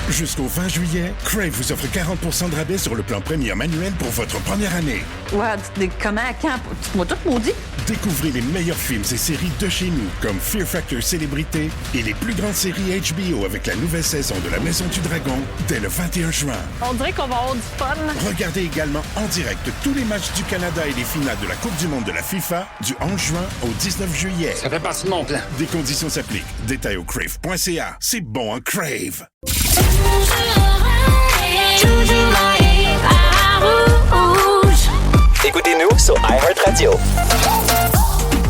Jusqu'au 20 juillet, Crave vous offre 40% de rabais sur le plan premium annuel pour votre première année. Ouais, comment, quand? Tu m'as tout maudit? Découvrez les meilleurs films et séries de chez nous, comme Fear Factor Célébrité et les plus grandes séries HBO avec la nouvelle saison de La Maison du Dragon dès le 21 juin. On dirait qu'on va avoir du fun. Regardez également en direct tous les matchs du Canada et les finales de la Coupe du monde de la FIFA du 11 juin au 19 juillet. Ça fait partie de mon plan. Des conditions s'appliquent. Détails au crave.ca. C'est bon, hein, Crave! Écoutez-nous sur iHeartRadio.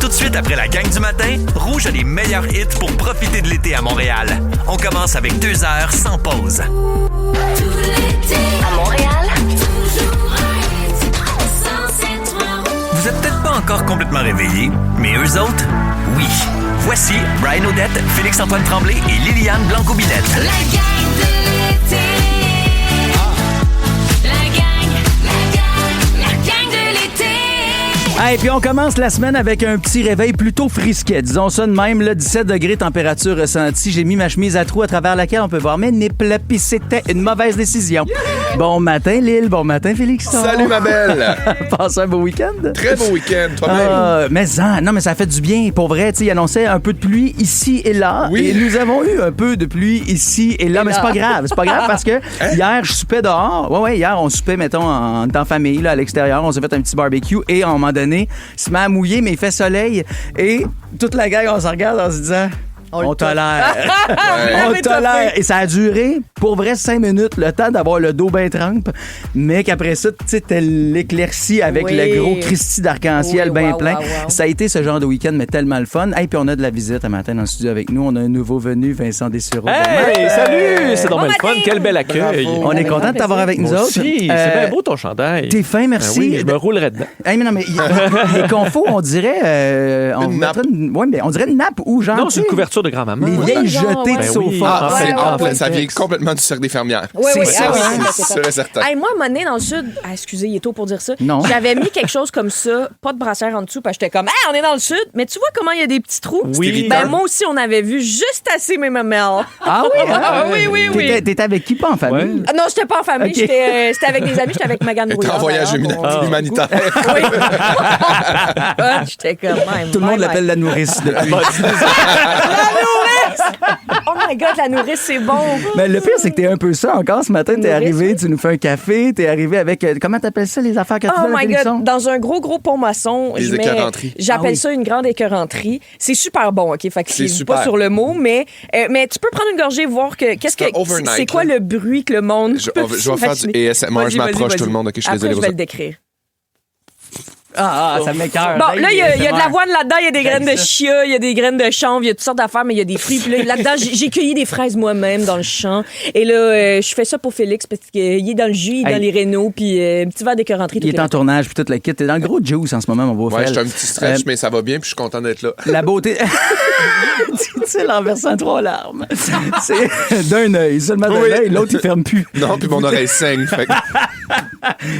Tout de suite après la gang du matin, Rouge a les meilleurs hits pour profiter de l'été à Montréal. On commence avec 2 heures sans pause. À Montréal, Vous êtes peut-être pas encore complètement réveillés, mais eux autres, oui. Voici Brian Odette, Félix-Antoine Tremblay et Liliane Blanco-Billette. la gang de l'été. La gang de l'été. Et puis on commence la semaine avec un petit réveil plutôt frisquet. Disons ça de même, là, 17 degrés température ressentie. J'ai mis ma chemise à trous à travers laquelle on peut voir mes nipples, puis c'était une mauvaise décision. Bon matin, Lille. Bon matin, Félix. Salut, ma belle. Passe un beau week-end. Très beau week-end, toi-même. Mais ça fait du bien. Pour vrai, il annonçait un peu de pluie ici et là. Oui. Et nous avons eu un peu de pluie ici et là. Mais c'est pas grave. C'est pas grave parce que hier, je soupais dehors. Ouais, hier, on soupait, mettons, en famille, là, à l'extérieur. On s'est fait un petit barbecue et à un moment donné, il se met à mouiller, mais il fait soleil. Et toute la gang, on se regarde en se disant... On tolère. On tolère. Et ça a duré, pour vrai, 5 minutes, le temps d'avoir le dos bien trempe, mais qu'après ça, tu sais, t'as l'éclaircie avec le gros Christy d'arc-en-ciel bien plein. Wow. Ça a été ce genre de week-end, mais tellement le fun. Et puis on a de la visite un matin dans le studio avec nous. On a un nouveau venu, Vincent Dessureau. Hey, salut! C'est donc bien le fun. Quel bel accueil. Bravo. On est content de t'avoir avec nous autres. Aussi, c'est bien beau ton chandail. T'es fin, merci. Oui, je me roulerais dedans. Hey, mais non, mais il est confort, on dirait... Une nappe. Mais on dirait une nappe ou genre... Non, c'est une couverture de grand-maman. Les vieilles jetées de Ben oui. sofa. Ça vient complètement du cercle des fermières. Oui, C'est ça. C'est sûr et certain. Hey, moi, à un moment donné, dans le sud, excusez, il est tôt pour dire ça. Non. J'avais mis quelque chose comme ça, pas de brassière en dessous, parce que j'étais comme, on est dans le sud, mais tu vois comment il y a des petits trous? Oui. Ben, moi aussi, on avait vu juste assez mes mamelles. Ah oui? hein? Oui. T'étais avec qui, pas en famille? Ouais. Ah non, j'étais pas en famille, Ok. c'était avec des amis, j'étais avec Megan Elle était Brouillard. en voyage d'ailleurs, humanitaire. Oui. J'étais comme même. Tout le monde l'appelle la nourrice depuis. Oh my God, la nourrice, c'est bon. Mais le pire, c'est que t'es un peu ça encore ce matin. T'es Nourrice, arrivé, tu nous fais un café, t'es arrivé avec... comment t'appelles ça, les affaires que tu Oh fais, my Félixon? God, dans un gros pont maçon. Des écœuranteries. J'appelle Ah oui. ça une grande écœuranterie. C'est super bon, OK? Fait que C'est je dis super. pas sur le mot, mais tu peux prendre une gorgée et voir que... C'est un overnight, c'est quoi là. le bruit que le monde Je peut vais faire du s'imaginer? ASMR. Vas-y, Je m'approche vas-y. tout le monde. OK, je suis Après, désolé je pour vais ça. le décrire. Ah, ça m'écoeure. Bon, là, il y a de l'avoine là-dedans, il y a des graines de ça. chia, il y a des graines de chanvre, il y a toutes sortes d'affaires, mais il y a des fruits. Puis là-dedans, j'ai cueilli des fraises moi-même dans le champ. Et là, je fais ça pour Félix parce qu'il est dans le jus, il est dans les rénaux, puis un petit verre d'écœuranterie. Il est en tournage, puis tout le kit. T'es dans le gros juice en ce moment, mon beau Ouais, frère. je suis un petit stretch, mais ça va bien, puis je suis content d'être là. La beauté... tu sais, l'enversant 3 larmes. C'est d'un œil, seulement d'un œil, l'autre, il ferme plus. Non, puis mon oreille saigne. Fait que...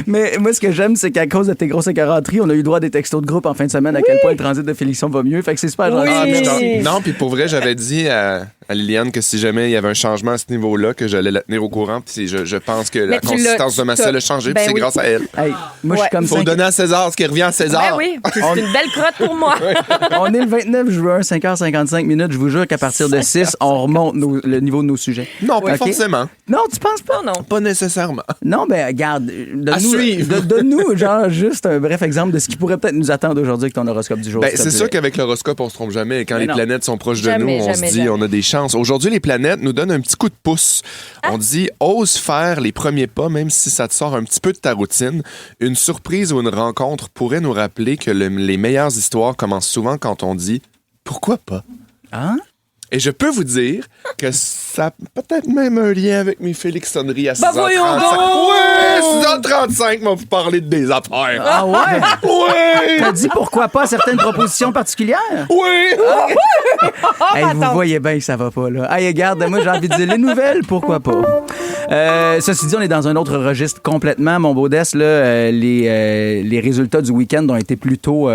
Mais moi, ce que j'aime, c'est qu'à cause de tes grosses écœuranteries, on a eu droit à des textos de groupe en fin de semaine à quel point le transit de Félixon va mieux. Fait que c'est super gentil. Ah, Oui. puis non, puis pour vrai, j'avais dit à Liliane que si jamais il y avait un changement à ce niveau-là, que j'allais la tenir au courant. Puis je pense que la Mais tu consistance de ma selle a changé, puis c'est grâce à elle. Hey, moi, je suis comme Faut ça. donner à César ce qui revient à César. Ben oui, c'est une belle crotte pour moi. On est le 29 juin, 5h55. Je vous jure qu'à partir de 6, on remonte le niveau de nos sujets. Non, pas OK? forcément. Non, tu penses pas? Non. Pas nécessairement. Non, ben regarde, À suivre. donne-nous genre juste un bref exemple de ce qui pourrait peut-être nous attendre aujourd'hui avec ton horoscope du jour. Ben, s'il te c'est plaît. sûr qu'avec l'horoscope, on se trompe jamais. Quand Mais les non. planètes sont proches de Jamais, nous, on jamais, se dit jamais. on a des chances. Aujourd'hui, les planètes nous donnent un petit coup de pouce. On dit ose faire les premiers pas, même si ça te sort un petit peu de ta routine. Une surprise ou une rencontre pourrait nous rappeler que les meilleures histoires commencent souvent quand on dit pourquoi pas. Hein? Et je peux vous dire que ça a peut-être même un lien avec mes Félixonneries à 6h35. Ben voyons donc! Ouais, 6h35, on va vous parler de des affaires. Ah ouais? Ouais! T'as dit pourquoi pas certaines propositions particulières? Oui! Hey, vous voyez bien que ça va pas, là. Hey, regarde, moi, j'ai envie de dire les nouvelles, pourquoi pas? Ceci dit, on est dans un autre registre complètement. Mon beau Des, là, les résultats du week-end ont été plutôt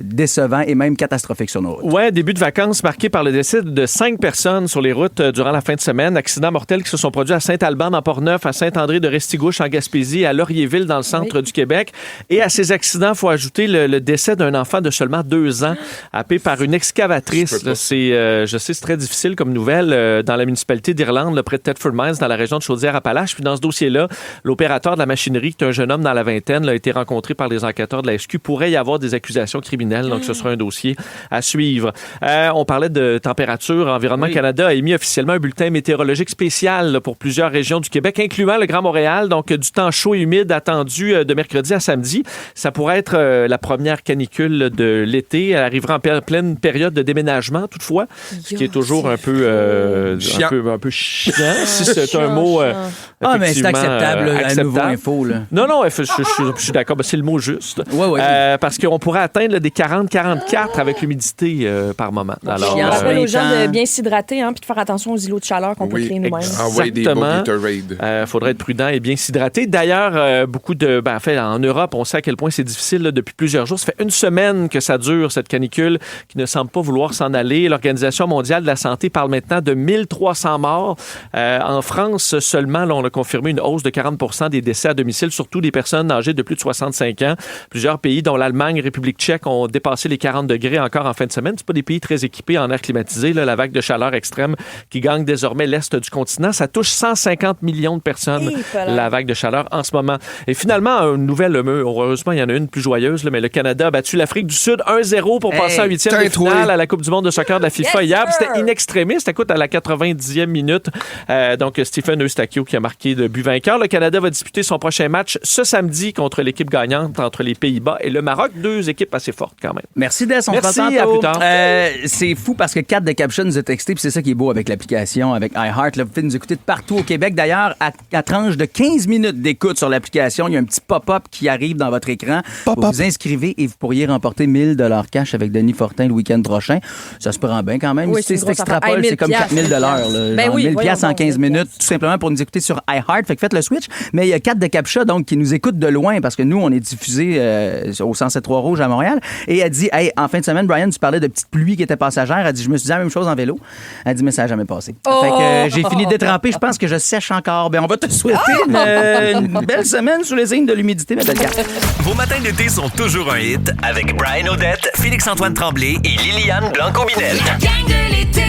décevants et même catastrophiques sur nos routes. Ouais, début de vacances marqué par le décès de 5 personnes sur les routes durant la fin de semaine. Accidents mortels qui se sont produits à Saint-Alban, dans Port-Neuf, à Saint-André de Restigouche, en Gaspésie, à Laurierville, dans le centre du Québec. Et à ces accidents, il faut ajouter le décès d'un enfant de seulement 2 ans, happé par une excavatrice. Là, je sais, c'est très difficile comme nouvelle. Dans la municipalité d'Irlande, là, près de Thetford Mines, dans la région de Chaudière-Appalaches. Puis dans ce dossier-là, l'opérateur de la machinerie, qui est un jeune homme dans la vingtaine, là, a été rencontré par les enquêteurs de la SQ. Pourrait y avoir des accusations criminelles, donc ce sera un dossier à suivre. On parlait de température. Environnement Canada a émis officiellement un bulletin météorologique spécial là, pour plusieurs régions du Québec, incluant le Grand Montréal. Donc, du temps chaud et humide attendu de mercredi à samedi. Ça pourrait être la première canicule de l'été. Elle arrivera en pleine période de déménagement, toutefois, ce qui est toujours un peu chiant, si c'est un mot mais c'est acceptable, la nouvelle info. Là. Non, je suis d'accord. C'est le mot juste. Parce qu'on pourrait atteindre là, des 40-44 avec l'humidité par moment. Alors, on rappelle aux gens de bien s'hydrater puis de faire attention aux îlots de chaleur qu'on peut créer nous-mêmes. Exactement. Il faudrait être prudent et bien s'hydrater. D'ailleurs, beaucoup de... en Europe, on sait à quel point c'est difficile là, depuis plusieurs jours. Ça fait une semaine que ça dure, cette canicule, qui ne semble pas vouloir s'en aller. L'Organisation mondiale de la santé parle maintenant de 1300 morts. En France, seulement, là, on a confirmé une hausse de 40% des décès à domicile, surtout des personnes âgées de plus de 65 ans. Plusieurs pays, dont l'Allemagne, République tchèque, ont dépassé les 40 degrés encore en fin de semaine. C'est pas des pays très équipés en air climatisé. Là, la vague de chaleur extrême qui gagne désormais l'est du continent, ça touche 150 millions de personnes, la vague de chaleur en ce moment. Et finalement, une nouvelle, heureusement, il y en a une plus joyeuse, là, mais le Canada a battu l'Afrique du Sud 1-0 pour passer en huitième de finale à la Coupe du monde de soccer de la FIFA hier. C'était in extremis, écoute, à la 90e minute. Donc, Stephen Eustachio qui a marqué de but vainqueur. Le Canada va disputer son prochain match ce samedi contre l'équipe gagnante entre les Pays-Bas et le Maroc. 2 équipes assez fortes quand même. Merci Des, on se revoit tantôt. À plus tard. C'est fou parce que Kat de Caption nous a texté, puis c'est ça qui est beau avec l'application, avec iHeart. Là, vous pouvez nous écouter de partout au Québec. D'ailleurs, à tranche de 15 minutes d'écoute sur l'application, il y a un petit pop-up qui arrive dans votre écran. Vous vous inscrivez et vous pourriez remporter 1000 $ cash avec Denis Fortin le week-end prochain. Ça se prend bien quand même. Oui, c'est extrapole, c'est comme 4000 $. Ben oui, 1000 $ en 15 minutes, tout simplement pour nous écouter sur iHeart. Fait que faites le switch. Mais il y a Kat de Capcha, donc, qui nous écoute de loin parce que nous, on est diffusés au 107.3 Rouge à Montréal. Et elle dit, hey, en fin de semaine, Brian, tu parlais de petites pluies qui étaient passagères. Elle dit, je me suis dit la même chose en vélo. Elle dit, mais ça n'a jamais passé. Fait que j'ai fini d'étremper. Je pense que je sèche encore. Ben, on va te souhaiter une belle semaine sous les signes de l'humidité, ma belle Kat. Vos matins d'été sont toujours un hit avec Brian Odette, Félix-Antoine Tremblay et Liliane Blanco-Binel. La gang de l'été.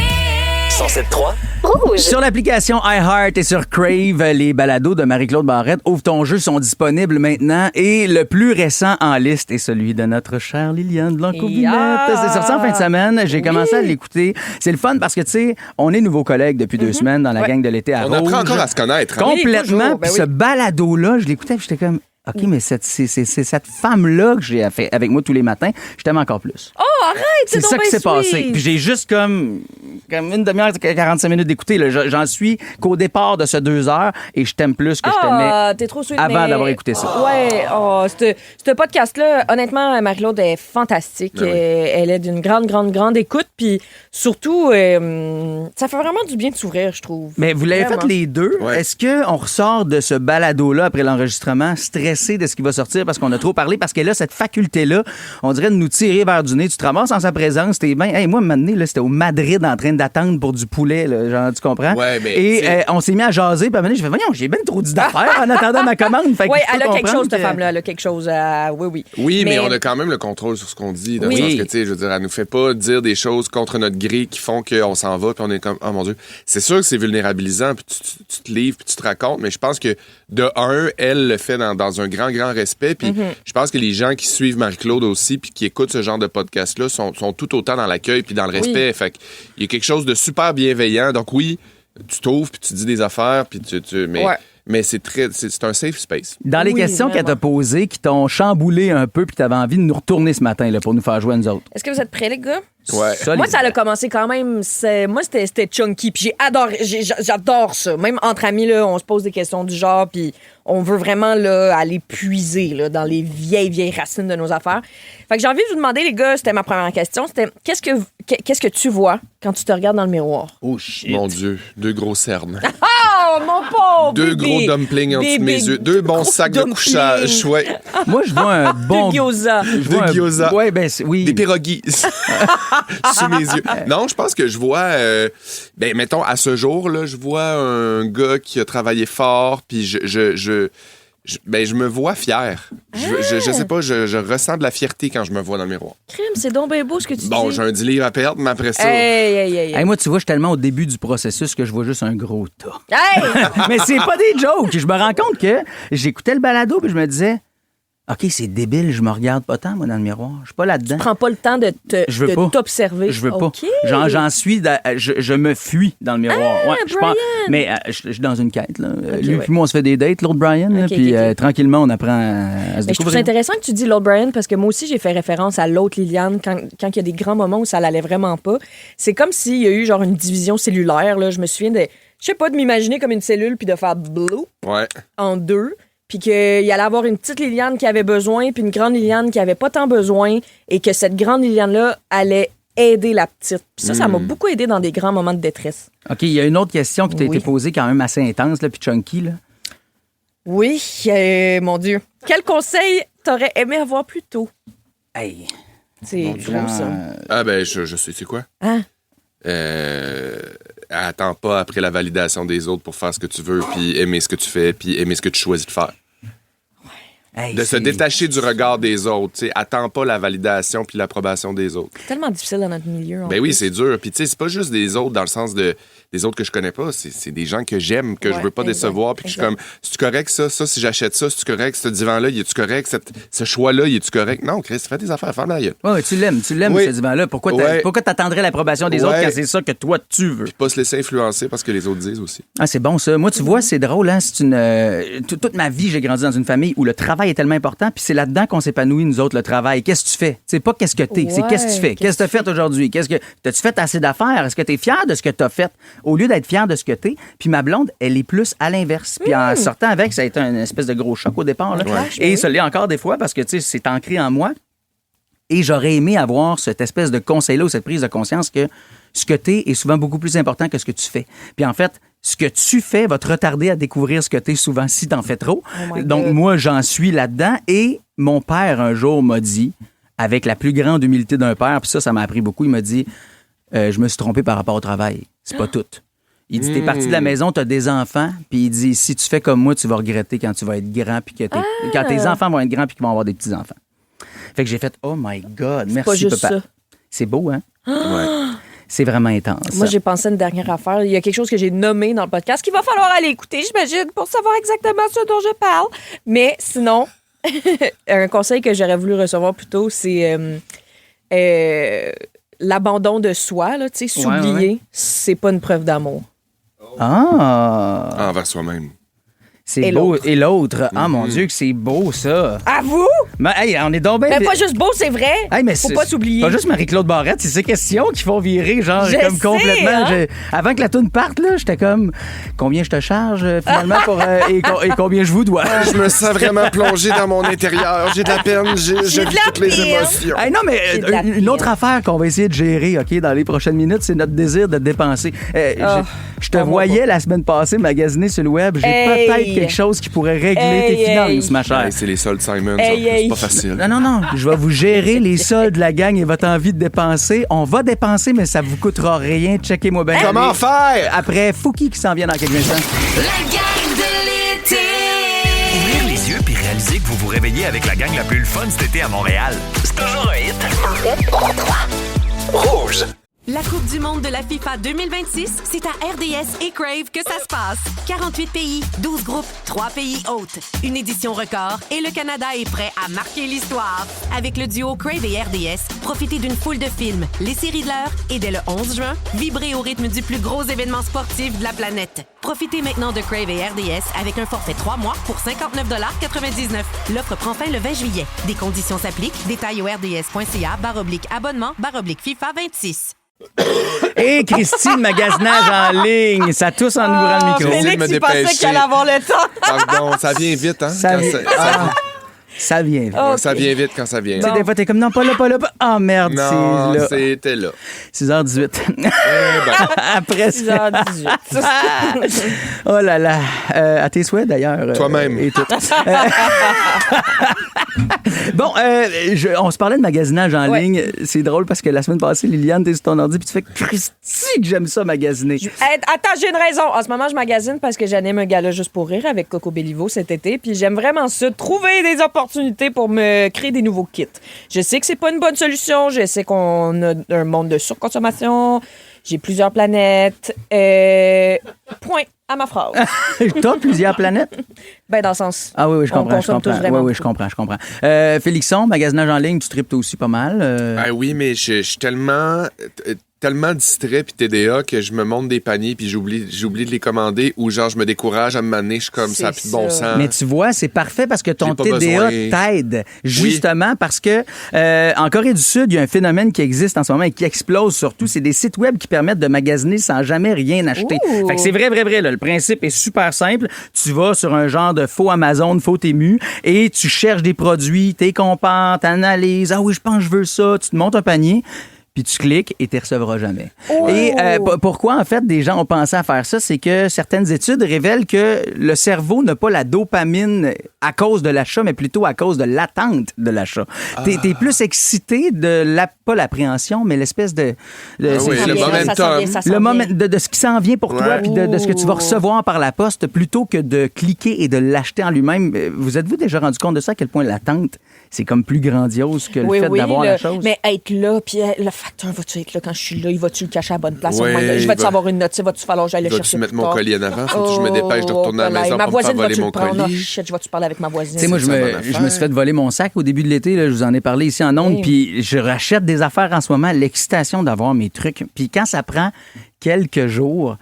107.3. Sur l'application iHeart et sur Crave, les balados de Marie-Claude Barrette, Ouvre ton jeu, sont disponibles maintenant. Et le plus récent en liste est celui de notre chère Liliane Blanco-Binette. C'est sorti en fin de semaine. J'ai commencé à l'écouter. C'est le fun parce que, tu sais, on est nouveaux collègues depuis 2 semaines dans la gang de l'été à Rouge. On apprend encore à se connaître. Hein? Complètement. Puis ce balado-là, je l'écoutais et j'étais comme... OK, mais c'est cette femme-là que j'ai fait avec moi tous les matins. Je t'aime encore plus. Oh, arrête! C'est ça qui s'est passé. Puis j'ai juste comme une demi-heure, 45 minutes d'écouter. J'en suis qu'au départ de ce 2 heures et je t'aime plus que je t'aimais t'es trop sweet, avant d'avoir écouté ça. Ouais, ce podcast-là, honnêtement, Marie-Claude est fantastique. Ben oui. Elle est d'une grande écoute. Puis surtout, ça fait vraiment du bien de s'ouvrir, je trouve. Mais vous l'avez Vraiment. fait les deux. Ouais. Est-ce qu'on ressort de ce balado-là après l'enregistrement stressé de ce qui va sortir parce qu'on a trop parlé? Parce qu'elle a cette faculté-là, on dirait, de nous tirer vers du nez. Tu te ramasses en sa présence, t'es bien. Hey, moi, maintenant, là, c'était au Madrid en train d'attendre pour du poulet, là, genre, tu comprends? Ouais, mais et on s'est mis à jaser, puis à un moment donné, j'ai fait, voyons, j'ai bien trop dit d'affaires en attendant ma commande. Fait que Oui, je peux elle a quelque chose, comprendre cette femme-là. Elle a quelque chose. Oui. Oui, mais on a quand même le contrôle sur ce qu'on dit. Dans le sens que, tu sais, je veux dire, elle nous fait pas dire des choses contre notre grille qui font qu'on s'en va, puis on est comme, oh mon Dieu. C'est sûr que c'est vulnérabilisant, puis tu te livres, puis tu te racontes, mais je pense que, de un, elle le fait dans un grand respect, puis je pense que les gens qui suivent Marie-Claude aussi, puis qui écoutent ce genre de podcast-là, sont tout autant dans l'accueil, puis dans le respect. Oui. Fait qu'il y a quelque chose de super bienveillant. Donc oui, tu t'ouvres, puis tu dis des affaires, puis mais c'est un safe space. Dans les questions qu'elle t'a posées, qui t'ont chamboulé un peu, puis t'avais envie de nous retourner ce matin là, pour nous faire jouer à nous autres. Est-ce que vous êtes prêts, les gars? Ouais. Solide. Moi, ça a commencé quand même. Moi, c'était chunky. Puis j'adore ça. Même entre amis, là, on se pose des questions du genre. Puis on veut vraiment là, aller puiser là, dans les vieilles racines de nos affaires. Fait que j'ai envie de vous demander, les gars, c'était ma première question. C'était qu'est-ce que tu vois quand tu te regardes dans le miroir? Oh shit. Mon Dieu, 2 gros cernes. Oh! Oh, mon pauvre Deux bébé. gros dumplings en dessous de mes Bébé yeux. Deux bons gros sacs de dumplings. couchage. Ouais. Moi, je vois un bon... Deux gyoza. Deux gyoza. Oui, oui. Des pierogies sous mes yeux. Non, je pense que je vois, mettons, à ce jour, là, je vois un gars qui a travaillé fort, puis je me vois fier. Je sais pas, je ressens de la fierté quand je me vois dans le miroir. Crème, c'est donc bien beau ce que tu dis. Bon, j'ai un 10 livres à perdre, mais après ça... Hey, moi, tu vois, je suis tellement au début du processus que je vois juste un gros tas. Hey! Mais c'est pas des jokes. Je me rends compte que j'écoutais le balado puis je me disais, OK, c'est débile, je me regarde pas tant, moi, dans le miroir. Je suis pas là-dedans. Prends pas le temps de Je veux pas. t'observer. Je veux pas. OK. J'en suis, je me fuis dans le miroir. Ah, Ouais, je pense, Brian! mais je suis dans une quête. Là. Lui ouais. puis moi, on se fait des dates, l'autre Brian. là, OK, puis OK. tranquillement, on apprend à se Mais je trouve découvrir. ça intéressant que tu dis l'autre Brian parce que moi aussi, j'ai fait référence à l'autre Liliane quand il y a des grands moments où ça l'allait vraiment pas. C'est comme s'il y a eu genre une division cellulaire. Là. Je me souviens de, je sais pas, de m'imaginer comme une cellule puis de faire blue Ouais. en deux. Puis qu'il allait avoir une petite Liliane qui avait besoin puis une grande Liliane qui avait pas tant besoin et que cette grande Liliane-là allait aider la petite. Puis ça m'a beaucoup aidé dans des grands moments de détresse. OK, il y a une autre question qui t'a Oui. été posée quand même assez intense, là, puis chunky. Là. Oui, mon Dieu. Quel conseil t'aurais aimé avoir plus tôt? Hey. C'est gros, ça. Ah ben, je sais, c'est quoi? Hein? Attends pas après la validation des autres pour faire ce que tu veux, puis aimer ce que tu fais, puis aimer ce que tu choisis de faire. Hey, De se c'est- détacher du regard des autres. Tu sais, attends pas la validation puis l'approbation des autres. C'est tellement difficile dans notre milieu. en Ben oui, plus. c'est dur. Puis tu sais, c'est pas juste des autres dans le sens de des autres que je connais pas. C'est des gens que j'aime, que je Ouais, veux pas exact, décevoir. Puis que je suis exact. comme, c'est-tu correct ça? Ça, si j'achète ça, c'est-tu correct? Ce divan-là, il est-tu correct? Ce choix-là, il est-tu correct? Non, Chris, fais tes affaires, ferme la gueule. Ouais, tu l'aimes, Oui. ce divan-là. Pourquoi Ouais. t'attendrais l'approbation des autres Ouais. quand c'est ça que toi, tu veux? Puis pas se laisser influencer parce que les autres disent aussi. Ah, c'est bon, ça. Moi, tu vois, c'est drôle, hein? C'est une. Toute ma vie, j'ai grandi dans une famille où le travail est tellement important, puis c'est là-dedans qu'on s'épanouit, nous autres, le travail. Qu'est-ce que tu fais? C'est pas qu'est-ce que t'es, c'est qu'est-ce que tu fais. Qu'est-ce que t'as fait aujourd'hui? T'as-tu fait assez d'affaires? Est-ce que t'es fier de ce que t'as fait? Au lieu d'être fier de ce que t'es, puis ma blonde, elle est plus à l'inverse. Puis en sortant avec, ça a été une espèce de gros choc au départ, là. Ouais. Et ça l'est encore des fois parce que, tu sais, c'est ancré en moi. Et j'aurais aimé avoir cette espèce de conseil-là ou cette prise de conscience que ce que tu es est souvent beaucoup plus important que ce que tu fais. Puis en fait, ce que tu fais va te retarder à découvrir ce que tu es souvent si tu en fais trop. Oh my Donc God. moi, j'en suis là-dedans. Et mon père, un jour, m'a dit, avec la plus grande humilité d'un père, puis ça m'a appris beaucoup, il m'a dit, je me suis trompé par rapport au travail. C'est pas tout. Il dit, t'es parti de la maison, t'as des enfants, puis il dit, si tu fais comme moi, tu vas regretter quand tu vas être grand, puis que quand tes enfants vont être grands, puis qu'ils vont avoir des petits-enfants. Fait que j'ai fait, oh my God, merci, pas juste papa. ça. C'est beau, hein? Ouais. C'est vraiment intense. Moi, j'ai pensé à une dernière affaire. Il y a quelque chose que j'ai nommé dans le podcast qu'il va falloir aller écouter, j'imagine, pour savoir exactement ce dont je parle. Mais sinon, un conseil que j'aurais voulu recevoir plus tôt, c'est l'abandon de soi. Là, tu sais, Ouais, s'oublier, ouais. c'est pas une preuve d'amour. Ah! Envers soi-même. C'est Et beau. l'autre. Et l'autre. Ah, mon Dieu, que c'est beau, ça. À vous? Mais, hey, on est donc bien... Mais pas juste beau, c'est vrai. Hey, mais Faut c'est- pas s'oublier. Pas juste Marie-Claude Barrette, c'est ces questions qui font virer, genre, Je comme sais, complètement. hein? Avant que la toune parte, là, j'étais comme, combien je te charge, finalement, pour, et combien je vous dois? Je me sens vraiment plongé dans mon intérieur. J'ai de la peine, je de vis la toutes les peine. émotions. Hey, non, mais J'ai de la une autre peine. affaire qu'on va essayer de gérer, OK, dans les prochaines minutes, c'est notre désir de dépenser. Je te parle-moi voyais la semaine passée magasiner sur le web. J'ai Hey. peut-être quelque chose qui pourrait régler Hey, tes finances, hey. ma chère. Ouais, c'est les soldes Simons, Hey, en plus, hey. c'est pas facile. Non. Je vais vous gérer les soldes de la gang et votre envie de dépenser. On va dépenser, mais ça vous coûtera rien. Checkez-moi bien. Comment faire? Après Fouki qui s'en vient dans quelques instants. La gang de l'été. Ouvrir les yeux puis réaliser que vous vous réveillez avec la gang la plus le fun cet été à Montréal. C'est toujours un hit. Rouge. La Coupe du monde de la FIFA 2026, c'est à RDS et Crave que ça se passe. 48 pays, 12 groupes, 3 pays hôtes. Une édition record et le Canada est prêt à marquer l'histoire. Avec le duo Crave et RDS, profitez d'une foule de films, les séries de l'heure et dès le 11 juin, vibrez au rythme du plus gros événement sportif de la planète. Profitez maintenant de Crave et RDS avec un forfait 3 mois pour 59,99 $. L'offre prend fin le 20 juillet. Des conditions s'appliquent. Détails au rds.ca/abonnement/FIFA 26. Et Christine, magasinage en ligne. Ça tousse en ouvrant le micro. Félix, Félix, me il pensait dépêcher. qu'il allait avoir le temps. Pardon, ça vient vite, hein? Ça Quand vient- ça- Ah. Ça vient vite. Ok. Ça vient vite quand ça vient. Tu sais, des fois, t'es comme, non, pas là. Ah, merde, Non, c'est là. c'était là. 6h18. Après ça. 6h18. Oh là là. À tes souhaits, d'ailleurs. Toi-même. Et tout. Bon, on se parlait de magasinage en ligne. C'est drôle parce que la semaine passée, Liliane, t'es sur ton ordi puis tu fais Christy que j'aime ça magasiner. Attends, j'ai une raison. En ce moment, je magasine parce que j'anime un gala juste pour rire avec Coco Bellivo cet été. Puis j'aime vraiment ça, trouver des opportunités pour me créer des nouveaux kits. Je sais que c'est pas une bonne solution. Je sais qu'on a un monde de surconsommation. J'ai plusieurs planètes. Point à ma phrase. T'as plusieurs planètes? Ben, dans le sens. Ah oui, je comprends. On consomme tous vraiment. Oui, je comprends. Félixon, magasinage en ligne, tu tripes aussi pas mal. Ah oui, mais je suis tellement distrait puis TDA que je me monte des paniers puis j'oublie de les commander ou genre je me décourage à me maner, je suis comme ça a plus de bon sens. Mais tu vois, c'est parfait parce que ton J'ai pas TDA besoin. t'aide. Justement parce que en Corée du Sud, il y a un phénomène qui existe en ce moment et qui explose surtout, c'est des sites web qui permettent de magasiner sans jamais rien acheter. Ouh. Fait que c'est vrai. Là. Le principe est super simple. Tu vas sur un genre de faux Amazon, faux Temu et tu cherches des produits, t'es compares, t'analyses. Ah oui, je pense que je veux ça. Tu te montes un panier. Puis tu cliques et tu ne recevras jamais. Oh. Et pourquoi, en fait, des gens ont pensé à faire ça? C'est que certaines études révèlent que le cerveau n'a pas la dopamine à cause de l'achat, mais plutôt à cause de l'attente de l'achat. T'es plus excité de pas l'appréhension, mais l'espèce de oui, le momentum. le moment de ce qui s'en vient pour toi, puis de ce que tu vas recevoir par la poste, plutôt que de cliquer et de l'acheter en lui-même. Vous êtes-vous déjà rendu compte de ça, à quel point l'attente, c'est comme plus grandiose que le fait d'avoir la chose? Mais être là, puis le facteur, va-tu être là quand je suis là? Il va-tu le cacher à la bonne place? Ouais, Je vais-tu avoir une note? Va-tu falloir que j'aille le chercher? Vas-tu mettre plus mon tard? colis en avant? Faut que je me dépêche de retourner à la maison ma pour me faire voisine voler va-tu mon le prendre? colis. Oh shit, je vais-tu parler avec ma voisine? Tu sais, moi, je me suis fait voler mon sac au début de l'été. Là, je vous en ai parlé ici en ondes. Oui. Puis je rachète des affaires en ce moment. L'excitation d'avoir mes trucs. Puis quand ça prend quelques jours,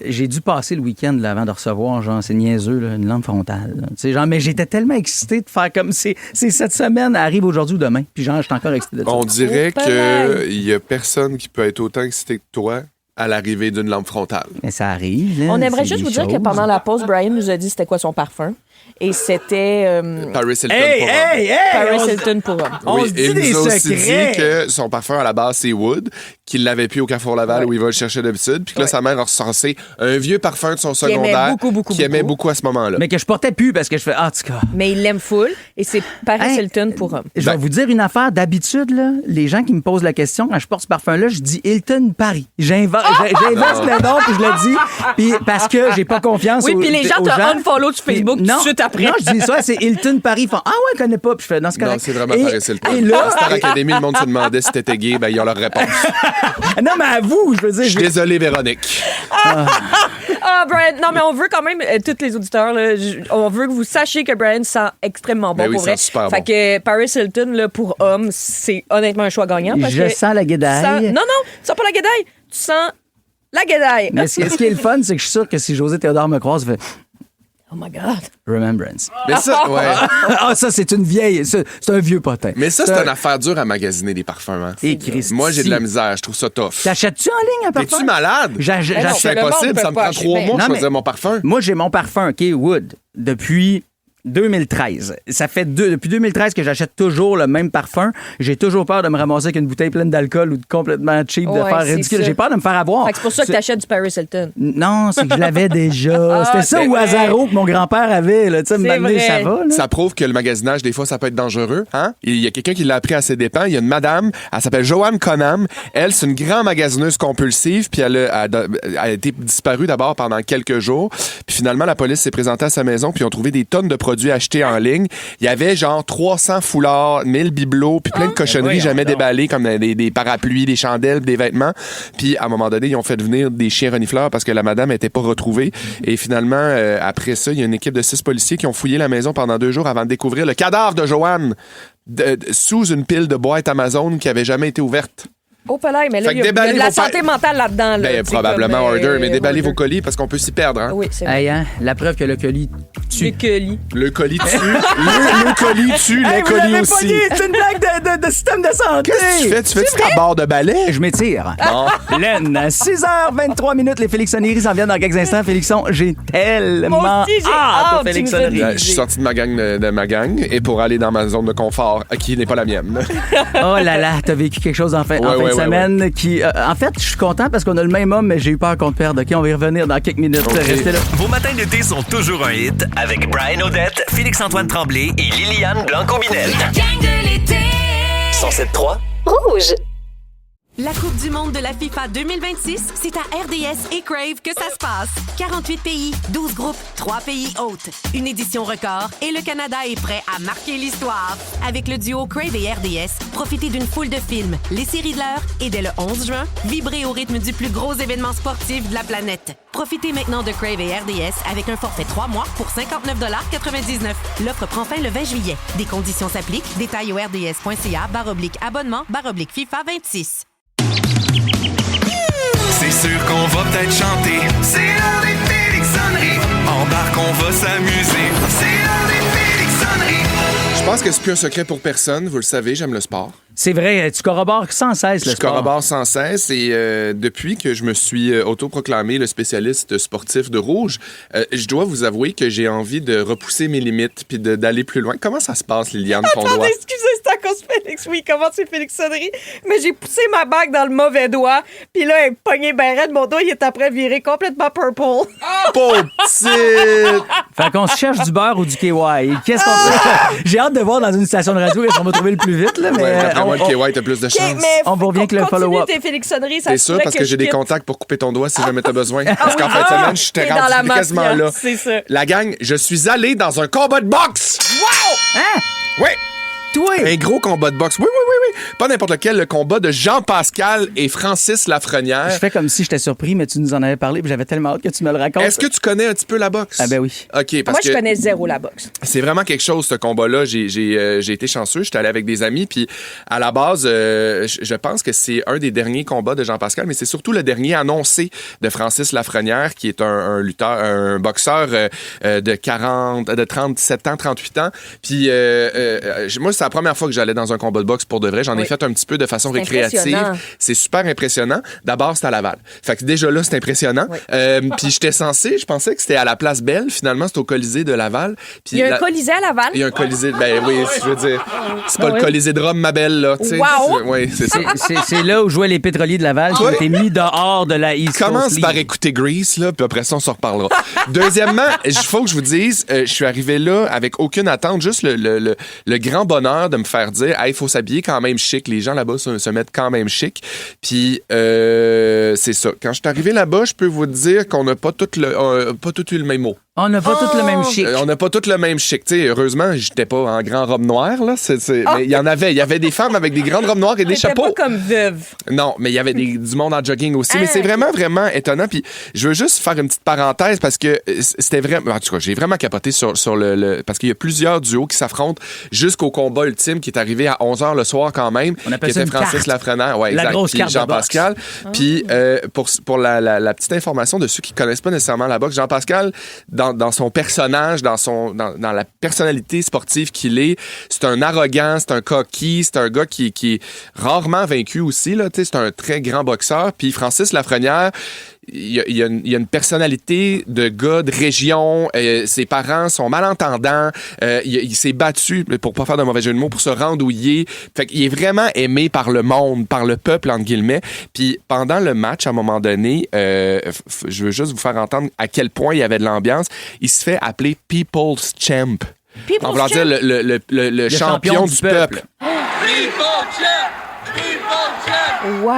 j'ai dû passer le week-end là, avant de recevoir, genre, c'est niaiseux, là, une lampe frontale. Tu sais, genre, mais j'étais tellement excité de faire comme c'est cette semaine, arrive aujourd'hui ou demain. Puis genre, je suis encore excité de ça. On dirait Oh, qu'il y a personne qui peut être autant excité que toi à l'arrivée d'une lampe frontale. Mais ça arrive. Là, On aimerait c'est juste des vous dire que choses. pendant la pause, Brian nous a dit c'était quoi son parfum. Et c'était Paris Hilton pour homme. Paris Hilton pour homme. On Oui, se dit et il des nous a aussi secrets. dit que son parfum à la base, c'est Wood, qu'il l'avait plus au Carrefour Laval où il va le chercher d'habitude. Puis que là, sa mère a recensé un vieux parfum de son aimait secondaire beaucoup, qu'il aimait beaucoup. beaucoup à ce moment-là. Mais que je portais plus parce que je fais, en tout cas. Mais il l'aime full. Et c'est Paris Hey, Hilton pour homme. Je vais vous dire une affaire. D'habitude, là, les gens qui me posent la question, quand je porte ce parfum-là, je dis Hilton Paris. J'invente le nom, puis je le dis, puis parce que j'ai pas confiance Oui, aux puis les gens aux te gens. unfollow sur Facebook Puis tout de suite après. Non, je dis ça, c'est Hilton Paris. Ils font, ah ouais, je connais pas. Puis je fais, non, c'est correct. Non, c'est vraiment Et- Paris Hilton. Et là, À Star Academy, le monde se demandait si t'étais gay, ben ils ont leur réponse. non, mais à vous, je veux dire, Je suis désolé, Véronique. Ah, Brian, non, mais on veut quand même, tous les auditeurs, là, on veut que vous sachiez que Brian sent extrêmement bon Ben oui, pour il vrai. sent super Fait bon. que Paris Hilton, là, pour homme, c'est honnêtement un choix gagnant. Parce je que sens la tu guédaille. sens- Non, tu sens pas la guédaille, tu sens la guédaille. Mais ce qui est le fun, c'est que je suis sûr que si José Théodore me croise, il fait Oh my God. Remembrance. Mais ça, ouais. Ah, ça, c'est une vieille. C'est un vieux potin. Mais ça, c'est une affaire dure à magasiner des parfums. Hein. Et Christy. Moi, j'ai de la misère. Je trouve ça tough. T'achètes-tu en ligne un parfum? Es-tu malade? Ben non, C'est le monde impossible. peut Ça me pas prend acheter. 3 mois Non, de mais- choisir mon parfum. Moi, j'ai mon parfum, OK, Wood, depuis 2013. Ça fait depuis 2013 que j'achète toujours le même parfum. J'ai toujours peur de me ramasser avec une bouteille pleine d'alcool ou de complètement cheap, de Ouais, faire c'est ridicule. ça. J'ai peur de me faire avoir. Fait que c'est pour ça que t'achètes du Paris Hilton. Non, c'est que je l'avais déjà. C'était ça c'est ou vrai. Azaro que mon grand-père avait. Là. Tu sais, C'est m'amener, vrai. ça va. Là. Ça prouve que le magasinage, des fois, ça peut être dangereux. Hein? Il y a quelqu'un qui l'a appris à ses dépens. Il y a une madame, elle s'appelle Joanne Conham. Elle, c'est une grande magasineuse compulsive, puis elle a été disparue d'abord pendant quelques jours. Puis finalement, la police s'est présentée à sa maison, puis ils ont trouvé des tonnes de produits achetés en ligne. Il y avait genre 300 foulards, 1000 bibelots, puis plein de cochonneries jamais déballées, comme des parapluies, des chandelles, des vêtements. Puis à un moment donné, ils ont fait venir des chiens renifleurs parce que la madame n'était pas retrouvée. Et finalement, après ça, il y a une équipe de 6 policiers qui ont fouillé la maison pendant 2 jours avant de découvrir le cadavre de Joanne sous une pile de boîtes Amazon qui avait jamais été ouverte. Oh, palais, mais là, Fait que il y a déballez de la vos santé mentale là-dedans. Là, Ben, tu sais, probablement comme, order, mais déballez order. vos colis parce qu'on peut s'y perdre. Hein? Oui, c'est vrai. Hey, hein, la preuve que le colis, tue. Le colis tue. Le colis tue, les colis aussi. C'est une blague de système de santé. Qu'est-ce que tu fais? Tu fais-tu ta barre de balai? Je m'étire. Bon. Len, 6h23, les Félixonneries s'en viennent dans quelques instants. Félixon, j'ai tellement Moi aussi, j'ai hâte, aux Félixonneries. Je suis sorti de ma gang et pour aller dans ma zone de confort, qui n'est pas la mienne. Oh là là, t'as vécu quelque chose en fin de semaine qui... en fait, je suis content parce qu'on a le même homme, mais j'ai eu peur qu'on te perde. OK, on va y revenir dans quelques minutes. Okay. Restez là. Vos matins d'été sont toujours un hit avec Brian Odette, Félix-Antoine Tremblay et Liliane Blanco-Binel. La gang de l'été. 107.3 Rouge. La Coupe du monde de la FIFA 2026, c'est à RDS et Crave que ça se passe. 48 pays, 12 groupes, 3 pays hôtes. Une édition record et le Canada est prêt à marquer l'histoire. Avec le duo Crave et RDS, profitez d'une foule de films, les séries de l'heure et dès le 11 juin, vibrez au rythme du plus gros événement sportif de la planète. Profitez maintenant de Crave et RDS avec un forfait 3 mois pour 59,99 $. L'offre prend fin le 20 juillet. Des conditions s'appliquent. Détails au rds.ca/abonnement/FIFA 26. C'est sûr qu'on va peut-être chanter. C'est l'heure des Félixonneries. Embarque, on va s'amuser. C'est l'heure des Félixonneries. Je pense que c'est plus un secret pour personne. Vous le savez, j'aime le sport. C'est vrai, tu corrobores sans cesse le sport. Je corrobore sans cesse et depuis que je me suis autoproclamé le spécialiste sportif de Rouge, je dois vous avouer que j'ai envie de repousser mes limites puis d'aller plus loin. Comment ça se passe, Liliane Fondois? Attendez, excusez, c'est à cause de Félix. Oui, comment c'est Félixonnerie? Mais j'ai poussé ma bague dans le mauvais doigt, puis là, elle est pognée ben raide. Mon doigt, il est après viré complètement purple. Pauvre petite! Fait qu'on se cherche du beurre ou du KY. Qu'est-ce qu'on peut... J'ai hâte de voir dans une station de radio qu'est-ce qu'on va trouver le plus vite, là, mais... Ouais, le KY, t'as plus de chance. On va bien que le follow-up. Tes Félixonneries, ça T'es se sûr? pourrait Parce que j'ai des contacts pour couper ton doigt si jamais t'as besoin. Parce qu'en fin de semaine, je t'ai rendu quasiment là. C'est ça. La gang, je suis allé dans un combat de boxe! Wow! Hein? Oui! Toi? Un gros combat de boxe. Oui. Pas n'importe lequel, le combat de Jean-Pascal et Francis Lafrenière. Je fais comme si j'étais surpris, mais tu nous en avais parlé, puis j'avais tellement hâte que tu me le racontes. Est-ce que tu connais un petit peu la boxe? Ah ben oui. OK, parce Moi, que je connais zéro la boxe. c'est vraiment quelque chose, ce combat-là. J'ai été chanceux. J'étais allé avec des amis, puis à la base, je pense que c'est un des derniers combats de Jean-Pascal, mais c'est surtout le dernier annoncé de Francis Lafrenière, qui est un lutteur, un boxeur de 37 ans, 38 ans. Puis moi, c'est la première fois que j'allais dans un combat de boxe pour de vrai. J'en ai fait un petit peu de façon récréative. C'est super impressionnant. D'abord, c'est à Laval. Fait que déjà là, c'est impressionnant. Oui. Puis je pensais que c'était à la Place Belle. Finalement, c'est au Colisée de Laval. Puis Il y a un Colisée à Laval? Il y a un Colisée. Ben oui, je veux dire, c'est pas le Colisée de Rome, ma belle, là. Tu sais. Wow! Oui, c'est ça. C'est là où jouaient les pétroliers de Laval qui ont été mis dehors de la East Coast Commence League. par écouter Grease, là, puis après ça, on s'en reparlera. Deuxièmement, il faut que je vous dise, je suis arrivé là avec aucune attente, juste le grand bonheur de me faire dire, il faut s'habiller quand même chic. Les gens là-bas se mettent quand même chic. Puis, c'est ça. Quand je suis arrivé là-bas, je peux vous dire qu'on n'a pas tout eu le même mot. On n'a pas tout le même chic. On n'a pas tout le même chic. T'sais, heureusement, j'étais pas en grand robe noire, là. Mais il y en avait. Il y avait des femmes avec des grandes robes noires et des chapeaux. Pas comme veuve. Non, mais il y avait du monde en jogging aussi. Mais c'est vraiment, vraiment étonnant. Puis je veux juste faire une petite parenthèse parce que c'était vraiment... En tout cas, j'ai vraiment capoté sur parce qu'il y a plusieurs duos qui s'affrontent jusqu'au combat ultime qui est arrivé à 11h le soir quand même. On appelle qui ça était une Francis carte. Lafrenière. Ouais, exact. La grosse Puis carte de Jean-Pascal. Puis pour la petite information de ceux qui connaissent pas nécessairement la boxe, Jean-Pascal, dans son personnage, dans la personnalité sportive qu'il est, c'est un arrogant, c'est un coquille, c'est un gars qui est rarement vaincu aussi, là. C'est un très grand boxeur. Puis Francis Lafrenière, il y a une personnalité de gars de région. Ses parents sont malentendants. Il s'est battu, pour pas faire de mauvais jeu de mots, pour se rendre où il est. Fait qu'il est vraiment aimé par le monde, par le peuple, entre guillemets. Puis pendant le match, à un moment donné, je veux juste vous faire entendre à quel point il y avait de l'ambiance. Il se fait appeler People's Champ. En voulant dire le champion du peuple. Wow!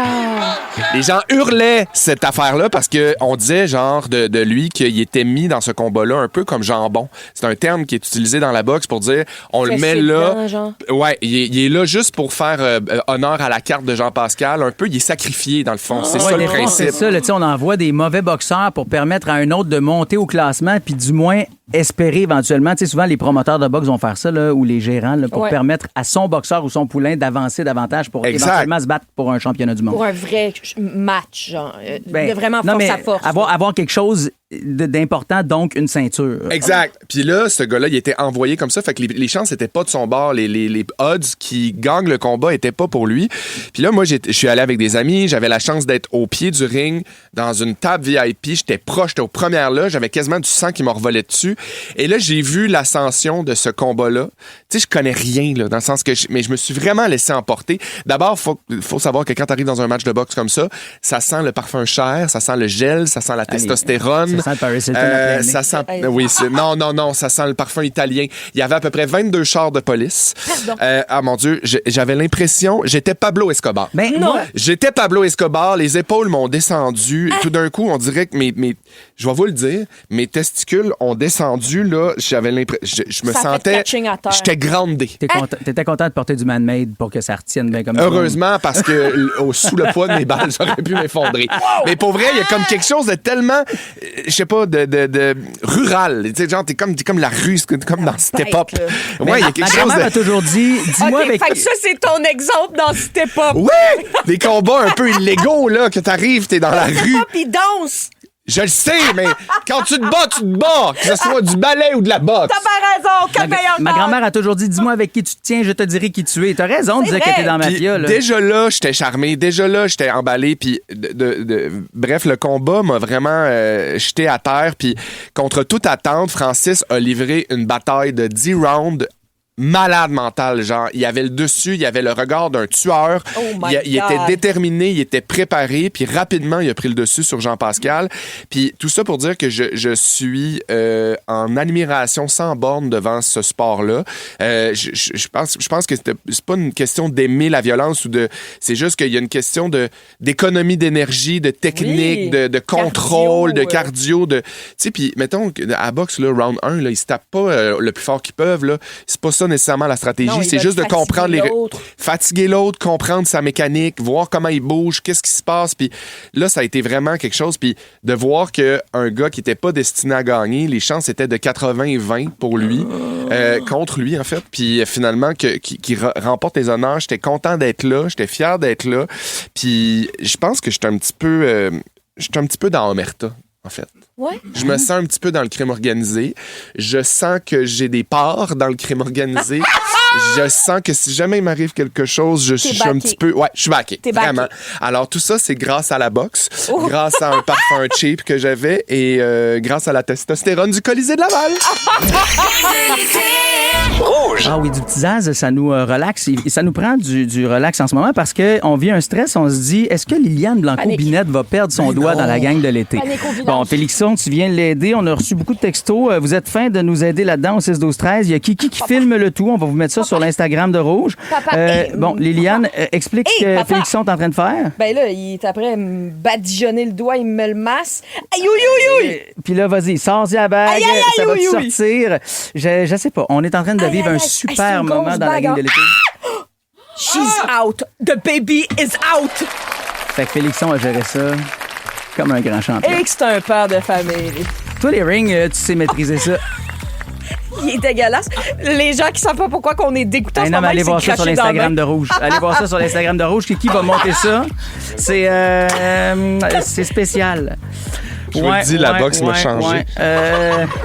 Les gens hurlaient cette affaire-là parce qu'on disait, genre, de lui qu'il était mis dans ce combat-là un peu comme jambon. C'est un terme qui est utilisé dans la boxe pour dire, on le met là. Ouais, il est là juste pour faire honneur à la carte de Jean-Pascal. Un peu, il est sacrifié, dans le fond. C'est ça le principe. C'est ça, là, on envoie des mauvais boxeurs pour permettre à un autre de monter au classement puis du moins espérer éventuellement. Tu sais, souvent, les promoteurs de boxe vont faire ça, là, ou les gérants, là, pour permettre à son boxeur ou son poulain d'avancer davantage pour éventuellement se battre pour un championnat du monde. Pour un vrai match, genre, de vraiment force à force. Avoir quelque chose d'important, donc une ceinture. Exact. Puis là, ce gars-là, il était envoyé comme ça. Fait que les chances n'étaient pas de son bord. Les odds qui gagnent le combat n'étaient pas pour lui. Puis là, moi, je suis allé avec des amis. J'avais la chance d'être au pied du ring, dans une table VIP. J'étais proche, j'étais aux premières loges. J'avais quasiment du sang qui me revolait dessus. Et là, j'ai vu l'ascension de ce combat-là. Tu sais, je connais rien, là, dans le sens que... mais je me suis vraiment laissé emporter. D'abord, faut savoir que quand tu arrives dans un match de boxe comme ça sent le parfum cher, ça sent le gel, ça sent la testostérone. Ça sent Paris Hilton. Ça sent... Oui, non, ça sent le parfum italien. Il y avait à peu près 22 chars de police. Ah mon Dieu, j'avais l'impression... J'étais Pablo Escobar. Mais non. J'étais Pablo Escobar, les épaules m'ont descendu. Tout d'un coup, on dirait que je vais vous le dire, mes testicules ont descendu, là. J'avais l'impression... Je me sentais... J'étais groundé. T'étais content de porter du man-made pour que ça retienne bien comme ça. Heureusement, parce que sous le poids de mes balles, j'aurais pu m'effondrer. Mais pour vrai, il y a comme quelque chose de tellement... je sais pas, de rural. Tu sais, genre, t'es comme la rue, comme dans Step Up. Ouais, il y a quelque chose Ma grand-mère a toujours dit, dis-moi avec... Fait que ça, c'est ton exemple dans Step Up. Oui! Des combats un peu illégaux, là, que t'arrives, t'es dans la rue. Step Up, il danse. Je le sais, mais quand tu te bats, que ce soit du ballet ou de la boxe. T'as pas raison, Ma grand-mère a toujours dit, dis-moi avec qui tu te tiens, je te dirai qui tu es. T'as raison de dire que t'es dans ma mafia. Déjà là, j'étais charmé. Déjà là, j'étais emballé. Puis, bref, le combat m'a vraiment jeté à terre. Puis, contre toute attente, Francis a livré une bataille de 10 rounds malade mental, genre. Il avait le dessus, il avait le regard d'un tueur. Il était déterminé, il était préparé, puis rapidement, il a pris le dessus sur Jean-Pascal. Puis tout ça pour dire que je suis en admiration sans borne devant ce sport-là. Je pense que c'est pas une question d'aimer la violence ou de... C'est juste qu'il y a une question d'économie d'énergie, de technique, de contrôle, de cardio, Tu sais, puis mettons, à la boxe, là, round 1, là, ils se tapent pas le plus fort qu'ils peuvent, là. C'est pas ça nécessairement la stratégie, non, c'est juste de comprendre fatiguer l'autre, comprendre sa mécanique, voir comment il bouge, qu'est-ce qui se passe, puis là ça a été vraiment quelque chose, puis de voir que un gars qui était pas destiné à gagner, les chances étaient de 80-20 pour lui, contre lui en fait, puis finalement qu'il remporte les honneurs, j'étais content d'être là, j'étais fier d'être là, puis je pense que j'étais un petit peu dans Omerta en fait. Ouais. Je me sens un petit peu dans le crime organisé. Je sens que j'ai des parts dans le crime organisé. Je sens que si jamais il m'arrive quelque chose, je suis un petit peu... Ouais, je suis backé. Vraiment. Backé. Alors, tout ça, c'est grâce à la boxe, grâce à un parfum cheap que j'avais et grâce à la testostérone du Colisée de Laval. Rouge. Ah oui, du petit zaz, ça nous relaxe. Ça nous prend du relax en ce moment parce qu'on vit un stress. On se dit, est-ce que Liliane Blanco-Binette va perdre son doigt dans la gang de l'été? Bon, Félixon, tu viens l'aider. On a reçu beaucoup de textos. Vous êtes fin de nous aider là-dedans au 6-12-13. Il y a Kiki qui filme le tout. On va vous mettre ça sur l'Instagram de Rouge. Bon, Liliane, explique ce que Félixon est en train de faire. Ben là, il est après me badigeonner le doigt, il me le masse. Aïe, aïe, aïe! Puis là, vas-y, sors-y la bague. Ça va te sortir. Je sais pas. On est en train de vivre un super moment dans la gang de l'été. She's out. The baby is out. Fait que Félixon a géré ça comme un grand champion. Et que c'est un père de famille. Toi, les rings, tu sais maîtriser ça. Il est dégueulasse. Les gens qui savent pas pourquoi qu'on est dégoûtants, non, mais allez voir ça sur l'Instagram de Rouge. Allez voir ça sur l'Instagram de Rouge. Qui va monter ça? C'est spécial. Je vous le dis, la boxe m'a changé.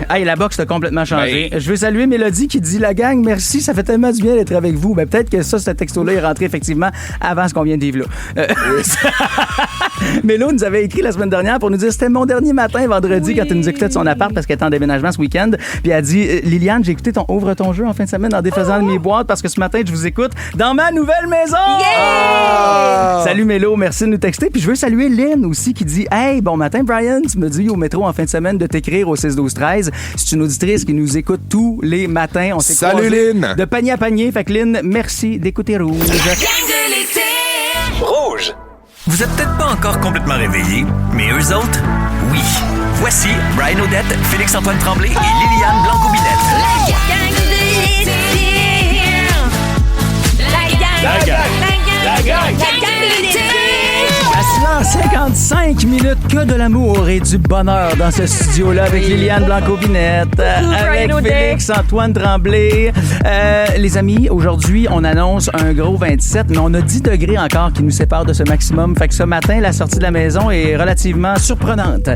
Hey, la boxe t'a complètement changé. Je veux saluer Mélodie qui dit « La gang, merci, ça fait tellement du bien d'être avec vous. » Ben, peut-être que ça, ce texto-là est rentré effectivement avant ce qu'on vient de vivre là. Mélo nous avait écrit la semaine dernière pour nous dire « C'était mon dernier matin vendredi quand elle nous écoutait de son appart parce qu'elle était en déménagement ce week-end. » Puis elle a dit « Liliane, j'ai écouté ton Ouvre ton jeu en fin de semaine en défaisant de mes boîtes parce que ce matin, je vous écoute dans ma nouvelle maison. Yeah! » Salut Mélo, merci de nous texter. Puis je veux saluer Lynn aussi qui dit « Hey, bon matin Brian, tu me dis au métro en fin de semaine de t'écrire au 6-12-13. C'est une auditrice qui nous écoute tous les matins. On s'est Salut Lynn! De panier à panier. Fait que Lynn, merci d'écouter Rouge. Rouge. Vous êtes peut-être pas encore complètement réveillés, mais eux autres, oui. Voici Brian Odette, Félix-Antoine Tremblay et Liliane Blanco-Binette. La gang de l'été. La gang de l'été. 55 minutes que de l'amour et du bonheur dans ce studio-là avec Liliane Blanco-Binette, avec Brian O'Dette. Félix-Antoine Tremblay. Les amis, aujourd'hui, on annonce un gros 27, mais on a 10 degrés encore qui nous séparent de ce maximum. Fait que ce matin, la sortie de la maison est relativement surprenante.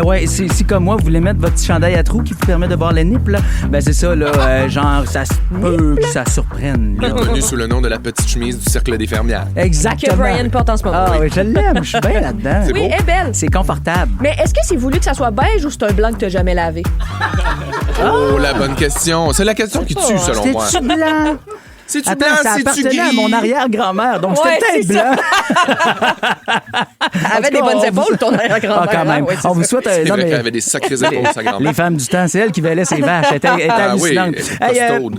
Ouais, si comme moi, vous voulez mettre votre petit chandail à trous qui vous permet de voir les nippes, là, ben c'est ça, là, genre, ça se peut que ça surprenne. là. Connu sous le nom de la petite chemise du Cercle des fermières. Exactement. Que Brian porte en ce moment. Ah oui, je l'aime, je suis bien là-dedans. C'est Oui, beau. elle est belle. C'est confortable. Mais est-ce que c'est voulu que ça soit beige ou c'est un blanc que t'as jamais lavé? Oh, la bonne question. C'est la question qui tue, selon moi. C'est-tu blanc? C'est-tu Attends, blanc, ça c'est-tu appartenait à gris? mon arrière-grand-mère, donc Ouais, c'était c'est peut-être ça. blanc. Elle avait des bonnes épaules, ton arrière-grand-mère. Ah, quand même. Ouais, c'est On vous ça. souhaite... C'est non, vrai mais qu'elle avait des sacrées épaules, sa grand-mère. les femmes du temps, c'est elle qui velait ses vaches. Elle était Ah oui, hallucinante. elle est costaude.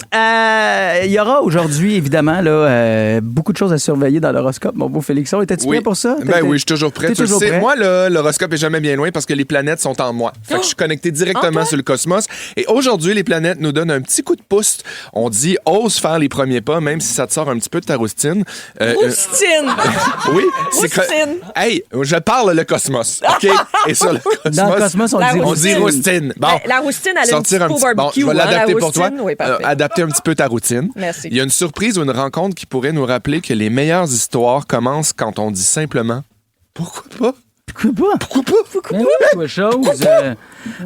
Il y aura aujourd'hui, évidemment, là, beaucoup de choses à surveiller dans l'horoscope. Mon beau Félixon, étais-tu prêt pour ça? Ben oui, je suis toujours prêt. T'es Tu le toujours sais, prêt? moi, là, l'horoscope est jamais bien loin parce que les planètes sont en moi. Fait que je suis connecté directement sur le cosmos. Et aujourd'hui, les planètes nous donnent un petit coup de pouce. On dit, ose faire les premiers pas, même si ça te sort un petit peu de ta roustine. Roustine! Oui, c'est que. Roustine. Hey, je parle le cosmos, OK? Et sur le cosmos, Dans le cosmos, on La dit on roustine. dit roustine. Bon. Ben, la roustine, elle a Sortir un un petit petit faux bon, barbecue. je vais hein, l'adapter la pour toi. roustine. Oui, parfait. Adapter un petit peu ta routine. Merci. Il y a une surprise ou une rencontre qui pourrait nous rappeler que les meilleures histoires commencent quand on dit simplement pourquoi pas? Pourquoi pas? Pourquoi pas? Ben oui, toi, chose.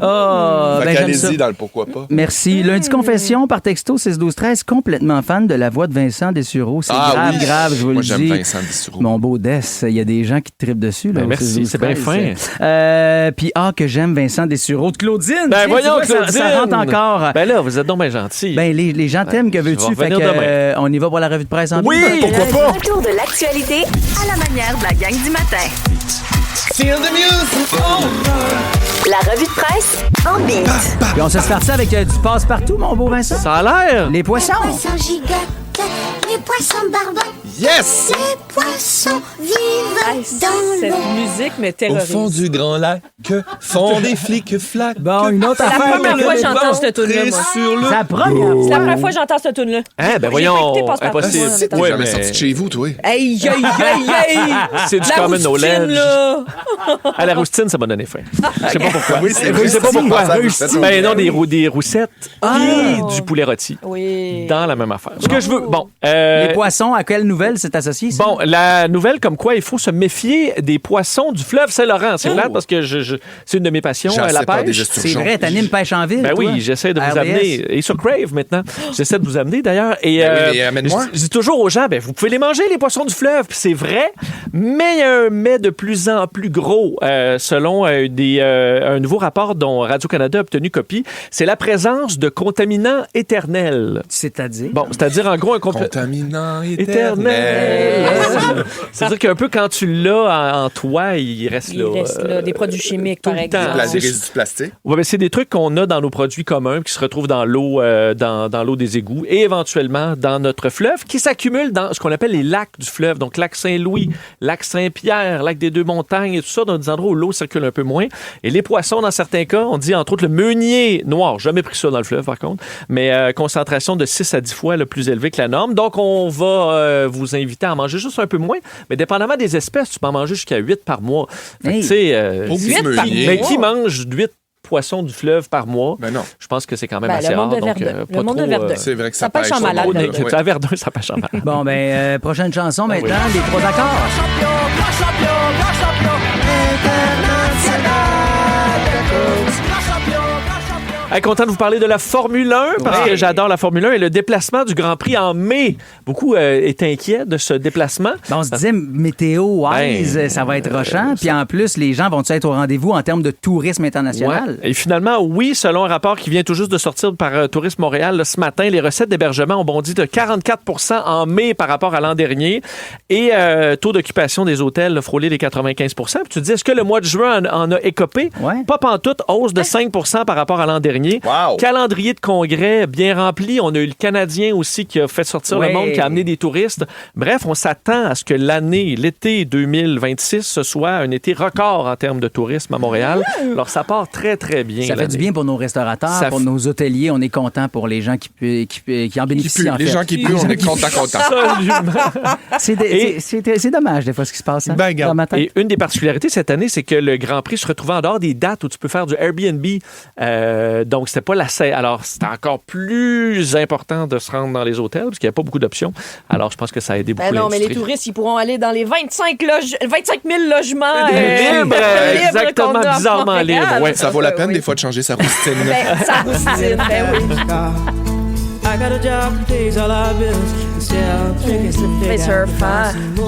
Oh, Fait ben j'aime ça. qu'allez-y dans le pourquoi pas. Merci. Lundi confession par texto 6-12-13, complètement fan de la voix de Vincent Dessureau. C'est grave, oui. grave, je vous Moi, le j'aime dis. Vincent Dessureau. Mon beau Dess, il y a des gens qui te trippent dessus. Là, Ben, au merci, 6-12-13. c'est bien fin. Puis, que j'aime Vincent Dessureau. De Claudine! Ben tiens, voyons, tu vois, Claudine! Ça rentre encore. Ben là, vous êtes donc bien gentil. Ben, les gens t'aiment, que veux-tu? je vais Fait que, revenir demain. on y va pour la revue de presse en Oui, ville. Pourquoi pas? Retour de l'actualité à la manière de la gang du matin. La revue de presse en beat. Puis on se start ça avec du passe-partout, mon beau Vincent. Ça a l'air. Les poissons. Poissons gigotent, les poissons barbotent, Yes! les poissons vivent dans Cette l'eau. musique me terrorise. du grand lac, font des flics flaques. Bon, une autre C'est la affaire. première fois que j'entends cette tune-là, moi. C'est la première C'est la fois. première fois que j'entends cette tune-là. Hein, ben J'ai pas voyons, écouté Passe-Partout, impossible. moi, en étant T'es Ouais, jamais mais- sorti de chez vous, toi. Aïe, aïe, aïe, aïe! C'est du La common roustine, knowledge. là! À la roustine, ça m'a donné faim. Je sais pas pourquoi. Oui, c'est vrai. Je sais pas pourquoi. Roustine. Ben non, des roussettes et du poulet rôti. Oui. Dans la même affaire. Ce que je veux... Bon. Les poissons, à quelle nouvelle c'est associé, ça? Bon, la nouvelle comme quoi il faut se méfier des poissons du fleuve Saint-Laurent. C'est plate parce que c'est une de mes passions, J'en la sais pas, des pêche. gestes C'est vrai, t'animes pêche en ville, Ben toi? oui, j'essaie de vous RDS. amener. Et sur Crave maintenant, j'essaie de vous amener d'ailleurs. Et Ben oui, mais amène-moi. je dis toujours aux gens, ben vous pouvez les manger les poissons du fleuve, puis c'est vrai. Mais il y a un mets de plus en plus gros, selon un nouveau rapport dont Radio-Canada a obtenu copie. C'est la présence de contaminants éternels. C'est-à-dire? Bon, c'est-à-dire en gros un Contaminant éternel. C'est-à-dire qu'un peu quand tu l'as en toi, il reste Il là. reste là des produits chimiques, tout par le temps. exemple. Des résidus de plastique. Ouais, ben, c'est des trucs qu'on a dans nos produits communs qui se retrouvent dans l'eau dans l'eau des égouts et éventuellement dans notre fleuve qui s'accumulent dans ce qu'on appelle les lacs du fleuve. Donc, lac Saint-Louis, lac Saint-Pierre, lac des Deux-Montagnes et tout ça, dans des endroits où l'eau circule un peu moins. Et les poissons, dans certains cas, on dit entre autres le meunier noir. Jamais pris ça dans le fleuve, par contre. Mais concentration de 6 à 10 fois le plus élevé que la norme. Donc, on va vous inviter à en manger juste un peu moins. Mais dépendamment des espèces, tu peux en manger jusqu'à 8 par mois. Fait que, Hey. tu sais, Au Huit petit par meunier. mais qui mange 8 poissons du fleuve par mois? Ben non. Je pense que c'est quand même Ben, assez le monde rare. de Donc, Verdun. pas Le monde trop, de Verdun. C'est vrai que ça Ça pêche en pêche. malade, trop Verdun. d'inquiétude. À Verdun, ça pêche en malade. Bon, ben, prochaine chanson maintenant, les trois accords. Hey, content de vous parler de la Formule 1 parce que j'adore la Formule 1 et le déplacement du Grand Prix en mai. Beaucoup étaient inquiets de ce déplacement. Ben, on se disait, météo, wise, ça va être rochant. Puis en plus, les gens vont être au rendez-vous en termes de tourisme international? Ouais. Et finalement, oui, selon un rapport qui vient tout juste de sortir par Tourisme Montréal là, ce matin, les recettes d'hébergement ont bondi de 44 en mai par rapport à l'an dernier. Et taux d'occupation des hôtels a frôlé les 95 Puis tu te dis, est-ce que le mois de juin en a écopé? Ouais. Pas pantoute, hausse de 5 par rapport à l'an dernier. dernier. Wow. Calendrier de congrès bien rempli. On a eu le Canadien aussi qui a fait sortir le monde, qui a amené des touristes. Bref, on s'attend à ce que l'été 2026, ce soit un été record en termes de tourisme à Montréal. Alors, ça part très, très bien. Ça fait du bien pour nos restaurateurs, pour nos hôteliers. On est content pour les gens qui en bénéficient. Les gens qui puent, on est contents. C'est dommage, des fois, ce qui se passe. Hein, dans ma tête. Et une des particularités cette année, c'est que le Grand Prix se retrouvait en dehors des dates où tu peux faire du Airbnb. Donc, c'était pas alors, c'était encore plus important de se rendre dans les hôtels parce qu'il n'y a pas beaucoup d'options. Alors, je pense que ça a aidé beaucoup non, mais l'industrie. les touristes, ils pourront aller dans les 25 000 logements libres, exactement, bizarrement libres. Ouais. Ça vaut la peine des fois de changer sa roustine. Sa roustine, oui.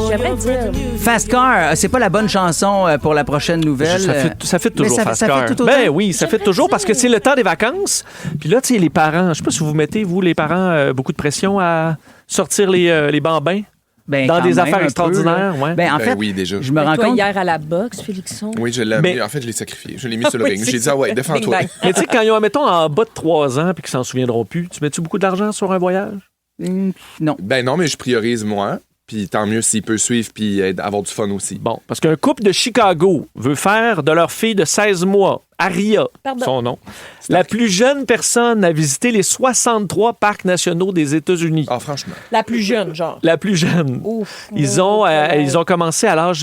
J'aimerais dire. Fast Car, c'est pas la bonne chanson pour la prochaine nouvelle. Ça fait toujours Fast Car. Fait tout ben oui, ça fait toujours parce que c'est le temps des vacances. Puis là, tu sais, les parents, je sais pas si vous mettez, vous, les parents, beaucoup de pression à sortir les bambins. Dans des affaires extraordinaires, ouais. En fait, oui, déjà. Je me rends compte. Hier à la boxe, Félixon. Oui, je l'ai amené. En fait, je l'ai sacrifié. Je l'ai mis sur le ring. J'ai dit, ouais, défends-toi. Mais tu sais, quand ils ont, mettons, en bas de 3 ans puis qu'ils s'en souviendront plus, tu mets-tu beaucoup d'argent sur un voyage? Non. Ben non, mais je priorise moi. Puis tant mieux s'il peut suivre puis avoir du fun aussi. Bon, parce qu'un couple de Chicago veut faire de leur fille de 16 mois, Aria, son nom, la plus jeune personne à visiter les 63 parcs nationaux des États-Unis. Ah, franchement. La plus jeune, genre. La plus jeune. Ouf. Ils ont commencé alors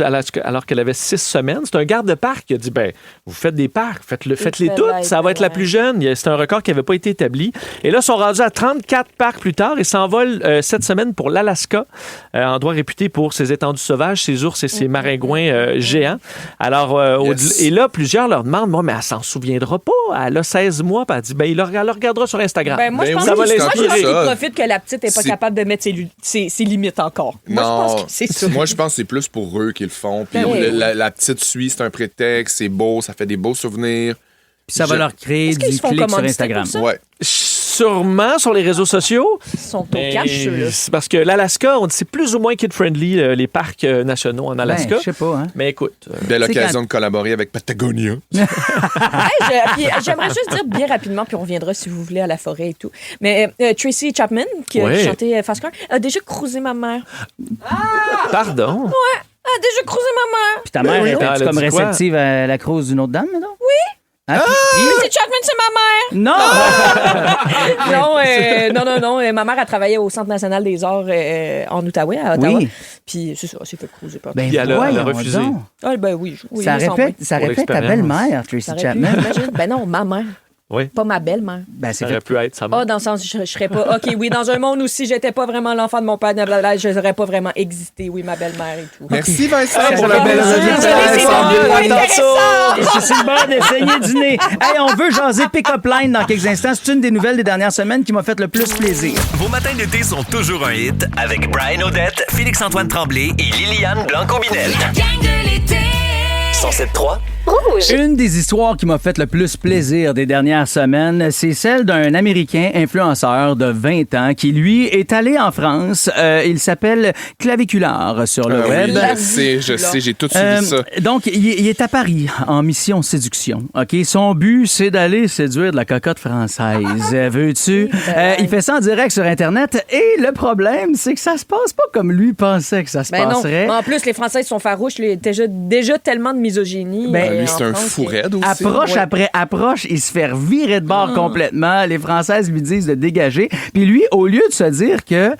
qu'elle avait 6 semaines. C'est un garde-parc qui a dit, vous faites des parcs, faites-les toutes, ça va être la plus jeune. C'est un record qui n'avait pas été établi. Et là, ils sont rendus à 34 parcs plus tard et s'envolent cette semaine pour l'Alaska, endroit réputé pour ses étendues sauvages, ses ours et ses maringouins géants. Alors, et là, plusieurs leur demandent, mais elle s'en souviendra pas. Elle a 16 mois, puis elle dit, il le regardera sur Instagram. Moi, je pense qu'il profite que la petite n'est pas capable de mettre ses limites encore. Moi, je pense que c'est ça. Moi, je pense que c'est plus pour eux qu'ils le font. Puis la petite suit, c'est un prétexte, c'est beau, ça fait des beaux souvenirs. Puis ça va leur créer du clic sur Instagram. Ouais. Sûrement sur les réseaux sociaux. Ils sont au cash, ceux-là. Parce que l'Alaska, on dit c'est plus ou moins kid-friendly, les parcs nationaux en Alaska. Je sais pas, hein. Mais écoute. Belle occasion de collaborer avec Patagonia. J'aimerais juste dire bien rapidement, puis on reviendra si vous voulez à la forêt et tout. Mais Tracy Chapman, qui a chanté Fast Car, a déjà cruisé ma mère. Pardon? Ouais, a déjà cruisé ma mère. Puis ta mère était comme réceptive à la cruise d'une autre dame, non? Oui. Tracy Chapman, c'est ma mère! Non! Non. Ma mère a travaillé au Centre national des arts en Outaouais, à Ottawa. Oui. Puis c'est ça, elle s'est fait cruiser. Puis elle a refusé. Oui. Ça répète ta belle-mère, Tracy Chapman. Non, ma mère. Oui. Pas ma belle-mère. Ça aurait pu être sa mère. Dans le sens, je serais pas... OK, oui, dans un monde où si j'étais pas vraiment l'enfant de mon père, je n'aurais pas vraiment existé, oui, ma belle-mère et tout. Merci, Vincent, pour la belle c'est le bord d'essayer du nez. Hey, on veut jaser pick-up line dans quelques instants. C'est une des nouvelles des dernières semaines qui m'a fait le plus plaisir. Vos matins d'été sont toujours un hit avec Brian Odette, Félix-Antoine Tremblay et Liliane Blanco-Binel. La gang de l'été. 107.3 Rouge. Une des histoires qui m'a fait le plus plaisir des dernières semaines, c'est celle d'un Américain influenceur de 20 ans qui, lui, est allé en France. Il s'appelle Claviculaire sur le web. Oui, je sais, j'ai tout suivi ça. Donc, il est à Paris en mission séduction. OK? Son but, c'est d'aller séduire de la cocotte française. Veux-tu? Il fait ça en direct sur Internet et le problème, c'est que ça se passe pas comme lui pensait que ça se passerait. Non. En plus, les Français sont farouches. Déjà tellement de misogynie. Lui, c'est un fou raide aussi. Approche après approche, il se fait virer de bord complètement. Les Françaises lui disent de dégager. Puis lui, au lieu de se dire que, tu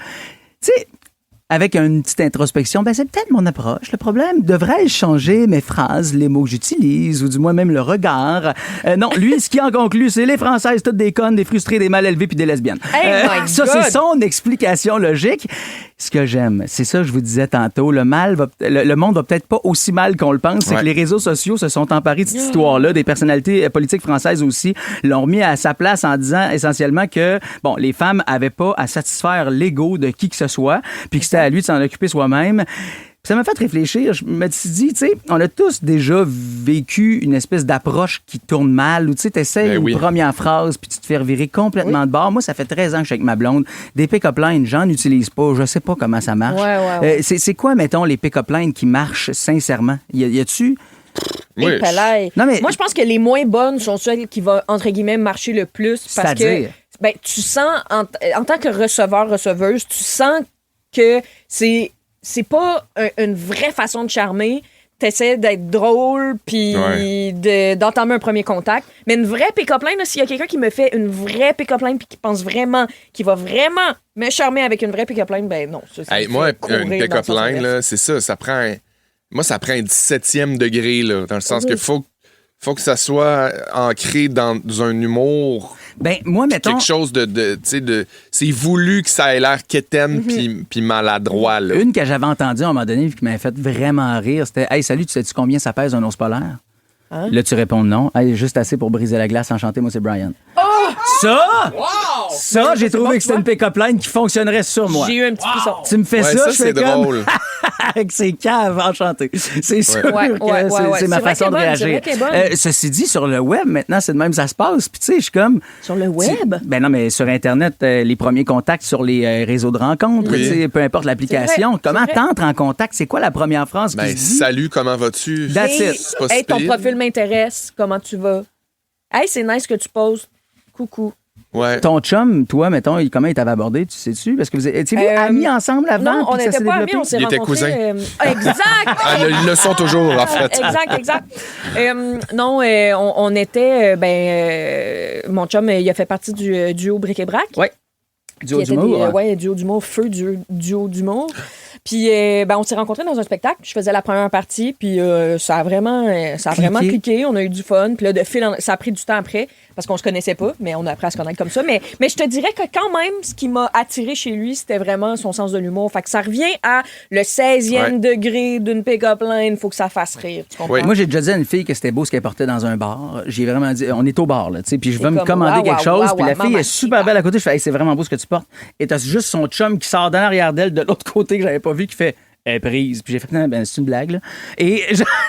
sais, avec une petite introspection, c'est peut-être mon approche. Le problème, devrais-je changer mes phrases, les mots que j'utilise, ou du moins même le regard? Non, lui, ce qui en conclut, c'est les Françaises, toutes des connes, des frustrées, des mal élevées puis des lesbiennes. Ça, c'est son explication logique. Ce que j'aime, c'est ça que je vous disais tantôt, le monde va peut-être pas aussi mal qu'on le pense. C'est que les réseaux sociaux se sont emparés de cette histoire-là. Des personnalités politiques françaises aussi l'ont remis à sa place en disant essentiellement que, les femmes avaient pas à satisfaire l'ego de qui que ce soit, puis que c'était à lui de s'en occuper soi-même. Ça m'a fait réfléchir. Je me suis dit, tu sais, on a tous déjà vécu une espèce d'approche qui tourne mal, où tu sais, t'essayes une première phrase, puis tu te fais revirer complètement de bord. Moi, ça fait 13 ans que je suis avec ma blonde. Des pick-up lines, j'en utilise pas. Je sais pas comment ça marche. Ouais. C'est quoi, mettons, les pick-up lines qui marchent sincèrement? Y a-tu Oui. Et palais. Non, mais- Moi, je pense que les moins bonnes sont celles qui vont, entre guillemets, marcher le plus. Parce que C'est-à-dire? ben, tu sens, en tant que receveur-receveuse, tu sens que c'est pas une vraie façon de charmer. T'essaies d'être drôle puis d'entamer un premier contact. Mais une vraie pick-up line, là, s'il y a quelqu'un qui me fait une vraie pick-up line puis qui pense vraiment, qui va vraiment me charmer avec une vraie pick-up line, ben non. Ça Hey, me moi, fait courir une dans le pick-up sens line, inverse. là, c'est ça. Ça prend un 17e degré, là, dans le sens que faut que ça soit ancré dans un humour. Ben, moi, mettons. Quelque chose c'est voulu que ça ait l'air quétaine puis maladroit, là. Une que j'avais entendue à un moment donné qui m'avait fait vraiment rire, c'était « Hey, salut, tu sais-tu combien ça pèse un ours polaire? Hein? Là, tu réponds non. Hey, juste assez pour briser la glace. Enchanté, moi, c'est Brian. Ça, j'ai trouvé que c'était une pick-up line qui fonctionnerait sur moi. J'ai eu un petit frisson. Tu me fais Ouais, ça, ça, je fais c'est comme... drôle. Avec ses caves, enchanté. C'est sûr Ouais, que ouais, ouais. c'est ma C'est vrai façon de qu'elle est bonne, réagir. c'est vrai qu'elle est bonne. Ceci dit, sur le web, maintenant, c'est de même ça se passe. Puis tu sais, je suis comme... Sur le web? Ben non, mais sur Internet, les premiers contacts sur les réseaux de rencontres, Oui. tu sais, peu importe l'application. vrai, Comment c'est vrai. t'entres en contact? C'est quoi la première phrase Ben, qui se dit? salut, comment vas-tu? That's it. C'est pas Hey, si ton pire. profil m'intéresse. Comment tu vas? Hey, c'est nice que tu poses. Coucou. Ouais. Ton chum, toi, mettons, comment il t'avait abordé, tu sais-tu? Parce que vous étiez-vous amis ensemble avant? Non, on puis que ça n'était s'est pas amis, développé? on s'est Ils étaient rencontrés. cousins. Exact! Ah, ils le sont toujours, en fait. Exact. Non, on était, mon chum, il a fait partie du duo Bric et Brac. Oui. Duo Qui était d'humour. ouais, duo d'humour, feu duo d'humour. Puis, on s'est rencontrés dans un spectacle. Je faisais la première partie, puis ça a vraiment cliqué. On a eu du fun. Puis là, ça a pris du temps après, parce qu'on se connaissait pas, mais on a appris à se connaître comme ça. Mais je te dirais que quand même, ce qui m'a attiré chez lui, c'était vraiment son sens de l'humour. Fait que ça revient à le 16e degré d'une pick-up line. Faut que ça fasse rire. Tu comprends? Moi, j'ai déjà dit à une fille que c'était beau ce qu'elle portait dans un bar. J'ai vraiment dit, on est au bar, là, tu sais, puis je veux me comme, commander quelque chose. Puis la fille maman, est super belle à côté. Je fais, hey, c'est vraiment beau ce que tu portes. Et t'as juste son chum qui sort dans l'arrière d'elle, de l'autre côté, que j'avais pas vu, qui fait, elle est prise. Puis j'ai fait, non, ben, c'est une blague, là. Et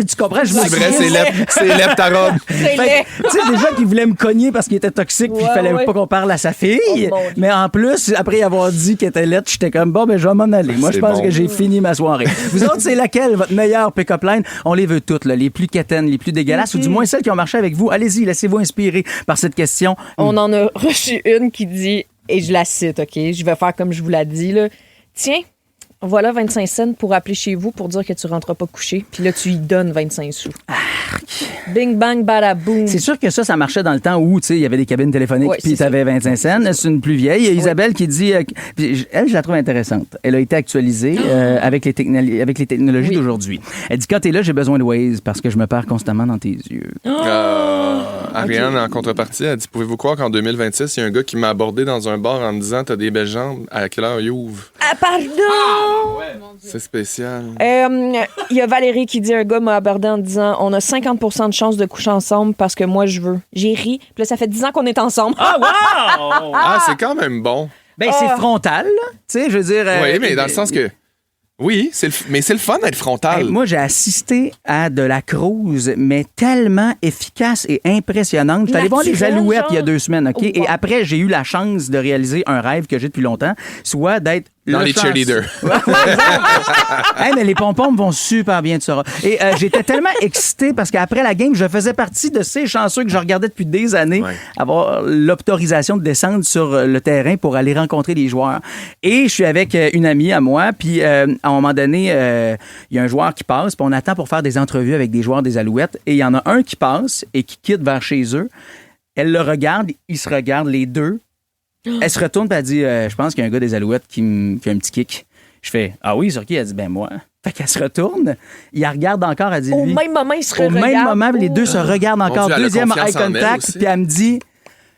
tu comprends, je me C'est vrai, suis- c'est lève ta robe. C'est laid. Fait que, tu sais, déjà qu'il voulait me cogner parce qu'il était toxique, puis il fallait pas qu'on parle à sa fille. Oh, mon Dieu. Mais en plus, après y avoir dit qu'elle était laide, j'étais comme, bon, ben, je vais m'en aller. Moi, je C'est pense bon. que j'ai fini ma soirée. Vous autres, c'est laquelle, votre meilleure pick-up line? On les veut toutes, là. Les plus quétaines, les plus dégueulasses, ou du moins celles qui ont marché avec vous. Allez-y, laissez-vous inspirer par cette question. On en a reçu une qui dit, et je la cite, OK? Je vais faire comme je vous l'ai dit, là. Tiens, voilà 25 cents pour appeler chez vous pour dire que tu rentreras pas coucher. Puis là, tu y donnes 25 sous. Bing, bang, badaboum. C'est sûr que ça marchait dans le temps où, tu sais, il y avait des cabines téléphoniques, Ouais, puis c'est ça. t'avais 25 cents. C'est une plus vieille. Il y a Isabelle qui dit, puis elle, je la trouve intéressante. Elle a été actualisée avec les technologies Oui. d'aujourd'hui. Elle dit, quand t'es là, j'ai besoin de Waze parce que je me perds constamment dans tes yeux. Ariane, en contrepartie, elle dit, pouvez-vous croire qu'en 2026, il y a un gars qui m'a abordé dans un bar en me disant, t'as des belles jambes, à quelle heure il ouvre? Ah, pardon! C'est spécial. Il y a Valérie qui dit, un gars m'a abordé en disant, on a 50 de chance de coucher ensemble parce que moi, je veux. J'ai ri. Puis là, ça fait 10 ans qu'on est ensemble. Ah, c'est quand même bon. Ben, c'est frontal, là. Tu sais, je veux dire. Oui, mais dans le sens que. Oui, mais c'est le fun d'être frontal. Moi, j'ai assisté à de la cruise, mais tellement efficace et impressionnante. J'étais allé voir les Naturel, Alouettes il y a genre. 2 semaines, OK? Oh, wow. Et après, j'ai eu la chance de réaliser un rêve que j'ai depuis longtemps, soit d'être Dans le les cheerleaders. Hey, mais les pompons vont super bien, tu sauras. Et j'étais tellement excité parce qu'après la game, je faisais partie de ces chanceux que je regardais depuis des années avoir l'autorisation de descendre sur le terrain pour aller rencontrer les joueurs. Et je suis avec une amie à moi, puis à un moment donné, il y a un joueur qui passe, puis on attend pour faire des entrevues avec des joueurs des Alouettes, et il y en a un qui passe et qui quitte vers chez eux. Elle le regarde, ils se regardent les deux. Elle se retourne et elle dit je pense qu'il y a un gars des Alouettes qui a un petit kick. Je fais ah oui, sur qui? Elle dit ben moi. Fait qu'elle se retourne, il la regarde encore, elle dit Au lui. même moment, ils se Au même regardent. moment, les deux se regardent encore. Dieu, elle a Deuxième confiance eye en elle contact, aussi. puis elle me dit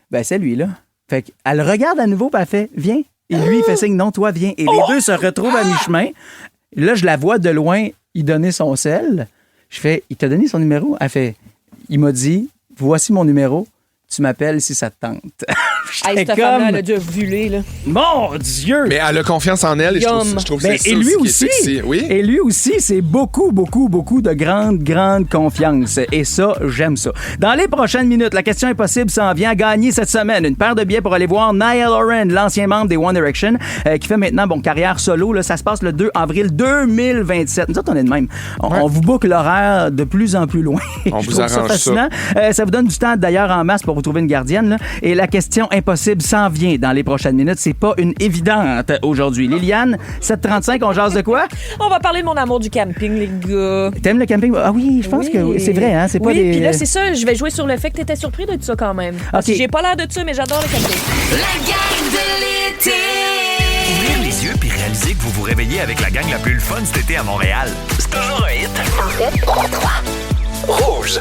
ben c'est lui là. Fait qu'elle regarde à nouveau, puis elle fait viens. Et lui, il fait signe non, toi viens. Et les deux se retrouvent à mi-chemin. Là, je la vois de loin, il donnait son sel. Je fais il t'a donné son numéro? Elle fait il m'a dit voici mon numéro. tu m'appelles si ça te tente. Hey, cette femme-là, elle a dû revuler, là. Mon Dieu! Mais elle a confiance en elle et je trouve que c'est et ça lui qui est aussi, sexy. Oui. Et lui aussi, c'est beaucoup de grande confiance. Et ça, j'aime ça. Dans les prochaines minutes, la question impossible s'en vient à gagner cette semaine. Une paire de billets pour aller voir Niall Horan, l'ancien membre des One Direction, qui fait maintenant carrière solo. Là, ça se passe le 2 avril 2027. Nous autres, on est de même. On vous boucle l'horaire de plus en plus loin. On vous arrange ça. Fascinant. Ça vous donne du temps d'ailleurs en masse pour vous trouver une gardienne. Là. Et la question impossible s'en vient dans les prochaines minutes. C'est pas une évidente aujourd'hui. Liliane, 7h35, on jase de quoi? On va parler de mon amour du camping, les gars. T'aimes le camping? Ah oui, je pense que c'est vrai. Hein? C'est pas puis là, c'est ça. Je vais jouer sur le fait que t'étais surpris de tout ça quand même. Parce que j'ai pas l'air de ça, mais j'adore le camping. La gang de l'été! Ouvrir les yeux puis réaliser que vous vous réveillez avec la gang la plus fun cet été à Montréal. C'est toujours un hit. En fait, 3. Rouge.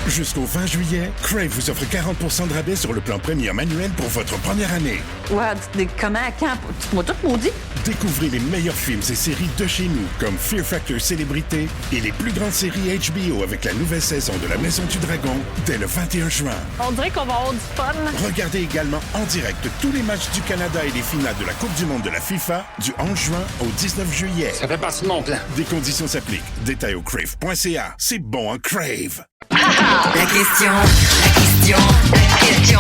Jusqu'au 20 juillet, Crave vous offre 40% de rabais sur le plan Premium annuel pour votre première année. Ouais, comment, quand? Tu m'as tout maudit? Découvrez les meilleurs films et séries de chez nous, comme Fear Factor Célébrité et les plus grandes séries HBO avec la nouvelle saison de La Maison du Dragon dès le 21 juin. On dirait qu'on va avoir du fun. Regardez également en direct tous les matchs du Canada et les finales de la Coupe du monde de la FIFA du 11 juin au 19 juillet. Ça fait partie de mon plan. Des conditions s'appliquent. Détails au crave.ca. C'est bon en Crave. La question à poser. La question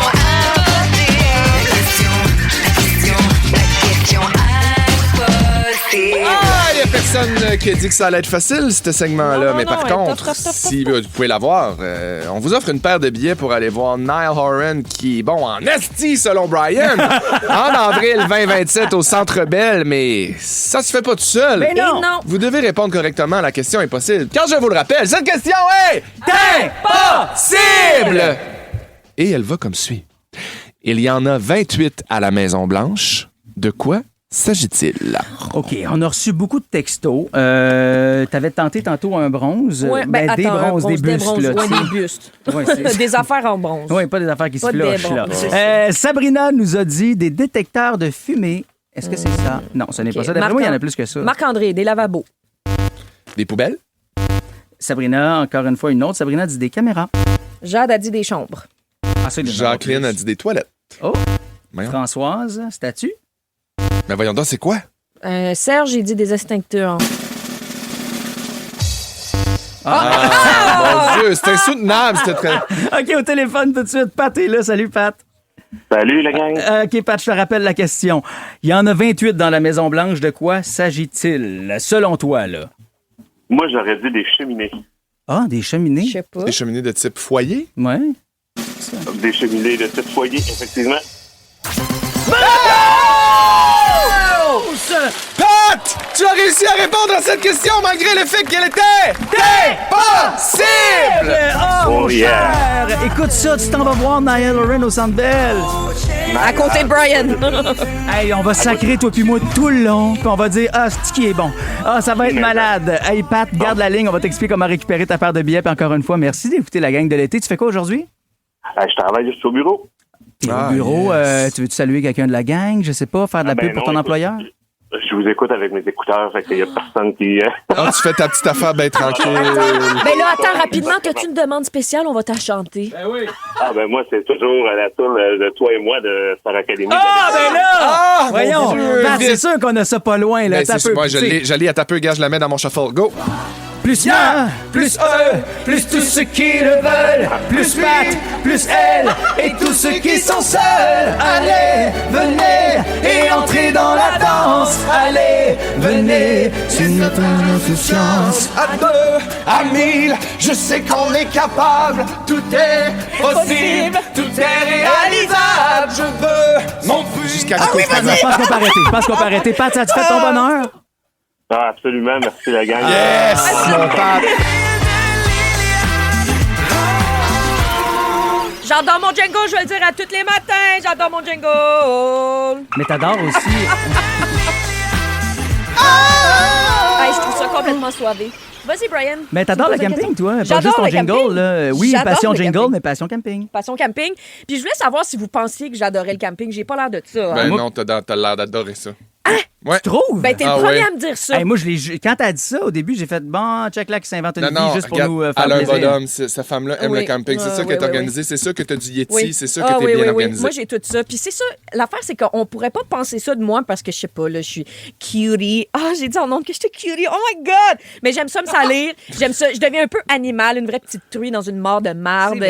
Ah, il y a personne qui a dit que ça allait être facile, ce segment-là. Mais par contre, si vous pouvez l'avoir, on vous offre une paire de billets pour aller voir Niall Horan qui, en esti selon Brian, en avril 2027 au Centre Bell, mais ça se fait pas tout seul. Mais non! Vous devez répondre correctement à la question impossible. Quand je vous le rappelle, cette question est impossible! Et elle va comme suit. Il y en a 28 à la Maison-Blanche. De quoi s'agit-il? OK, on a reçu beaucoup de textos. T'avais tenté tantôt un bronze. Ouais, des bronzes, des bustes. Là, des bustes. Ouais, des affaires en bronze. Oui, pas des affaires qui se Pas flushent. Là. Sabrina nous a dit des détecteurs de fumée. Est-ce que c'est ça? Non, ce n'est pas ça. D'après moi, il y en a plus que ça. Marc-André, des lavabos. Des poubelles? Sabrina, encore une fois, une autre. Sabrina dit des caméras. Jade a dit des chambres. Jacqueline a dit des toilettes. Oh! Voyons. Françoise, statue? Ben voyons donc, c'est quoi? Serge, il dit des extincteurs. Mon Dieu, c'est insoutenable, c'était très... OK, au téléphone tout de suite. Pat est là. Salut, Pat. Salut, la gang. OK, Pat, je te rappelle la question. Il y en a 28 dans la Maison-Blanche. De quoi s'agit-il, selon toi, là? Moi, j'aurais dit des cheminées. Ah, des cheminées? Je sais pas. Des cheminées de type foyer? Ouais. Des cheminées de type foyer, effectivement. Pat! Tu as réussi à répondre à cette question malgré le fait qu'elle était impossible! Oh, cher! Écoute ça, tu t'en vas voir Niall Horan au Centre Bell. À côté de Brian. Hey, on va sacrer toi puis moi tout le long, puis on va dire c'est qui est bon. Ça va être malade. Hey Pat, garde la ligne, on va t'expliquer comment récupérer ta paire de billets. Puis encore une fois, merci d'écouter la gang de l'été. Tu fais quoi aujourd'hui? Je travaille juste au bureau. T'es au bureau, tu veux-tu saluer quelqu'un de la gang? Je sais pas, faire de la pub pour ton employeur? Je vous écoute avec mes écouteurs, fait qu'il y a personne qui... tu fais ta petite affaire bien tranquille. Ben là, attends, rapidement, t'as-tu une demande spéciale? On va t'enchanter. Ben oui. Moi, c'est toujours la tour de toi et moi de Star Academy. Ben là! Voyons! Pat, c'est sûr qu'on a ça pas loin, là. Moi, je l'ai à ta peu, gars, je la mets dans mon shuffle. Go! Plus moi, plus eux, plus tous ceux qui le veulent, plus Pat, plus elle, et tous ceux qui sont seuls. Allez, venez, et entrez dans la danse. Allez, venez, c'est notre insouciance. À 2, à 1000, je sais qu'on est capable. Tout est possible, tout est réalisable. Je veux mon but. Oui, vas-y! Je pense qu'on peut arrêter. Pat, ça te fait ton bonheur? Absolument, merci la gang. Yes! Mon Pat! J'adore mon jingle, je vais le dire à tous les matins. J'adore mon jingle. Mais t'adores aussi. Je trouve ça complètement soivé. Vas-y, Brian. Mais t'adores le camping, toi. Pas J'adore juste ton le jingle, camping. là. Oui, J'adore passion le jingle, camping. mais passion camping. Passion camping. Puis je voulais savoir si vous pensiez que j'adorais le camping. J'ai pas l'air de ça. Ben non, t'as l'air d'adorer ça. Ouais. Tu trouves? Ben, t'es le premier à me dire ça. Hey, moi, quand t'as dit ça, au début, j'ai fait bon, check là qui s'invente une vie juste pour nous faire Alain plaisir. Bonhomme, sa femme-là aime le camping. C'est ça qui est organisé. C'est ça que t'as du Yeti. C'est ça que t'es bien organisé. Moi, j'ai tout ça. Puis c'est ça, l'affaire, c'est qu'on pourrait pas penser ça de moi parce que, je sais pas, là, je suis cutie. Ah, j'ai dit en nom que j'étais cutie. Oh my God! Mais j'aime ça me salir. J'aime ça. Je deviens un peu animal, une vraie petite truie dans une mare de marde.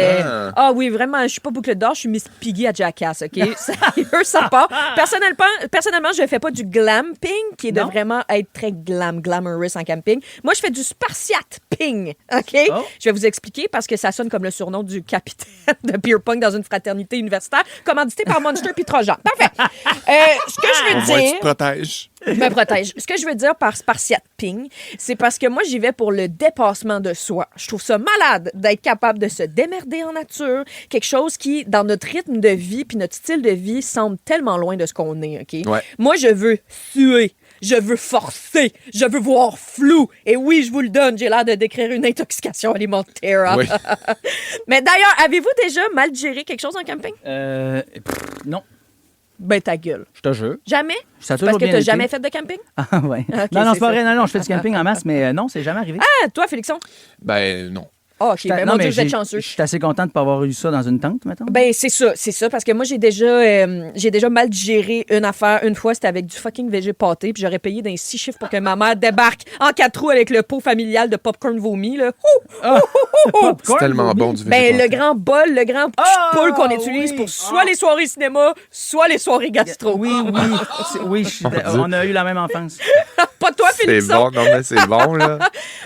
Ah oui, vraiment, je suis pas boucle d'or, je suis Miss Piggy à Jackass, OK? Sérieux, ça part. Personnellement, je fais pas du glamping, qui est de vraiment être très glamorous en camping. Moi, je fais du spartiate-ping, OK? Oh. Je vais vous expliquer parce que ça sonne comme le surnom du capitaine de beer pong dans une fraternité universitaire, commandité par Monster puis Trojan. Parfait. Ce que je veux dire... tu te protèges. Je me protège. Ce que je veux dire par spartiate-ping, c'est parce que moi, j'y vais pour le dépassement de soi. Je trouve ça malade d'être capable de se démerder en nature, quelque chose qui, dans notre rythme de vie puis notre style de vie, semble tellement loin de ce qu'on est, OK? Ouais. Moi, je veux suer. Je veux forcer. Je veux voir flou. Et oui, je vous le donne, j'ai l'air de décrire une intoxication alimentaire. Oui. Mais d'ailleurs, avez-vous déjà mal géré quelque chose en camping? Non. Ben, ta gueule. Je te jure. Jamais? Ça a parce que bien t'as été. jamais fait de camping? Ah, ouais. Okay, non, c'est pas vrai. Non, je fais du camping en masse, mais non, c'est jamais arrivé. Ah, toi, Félixon? Ben, non. Ah, OK. Ben, mon Dieu, vous êtes chanceux. Je suis assez contente de ne pas avoir eu ça dans une tente, mettons. Ben, c'est ça, parce que moi, j'ai déjà mal digéré une affaire. Une fois, c'était avec du fucking végé pâté, puis j'aurais payé d'un 6 chiffres pour que ma mère débarque en 4 roues avec le pot familial de popcorn vomi, là. C'est tellement bon du végé pâté. Ben, pâté. le grand bol, le grand poule qu'on utilise pour soit les soirées cinéma, soit les soirées gastro. Oui, on a eu la même enfance. Pas toi, Félixon. C'est bon, non, mais c'est bon, là.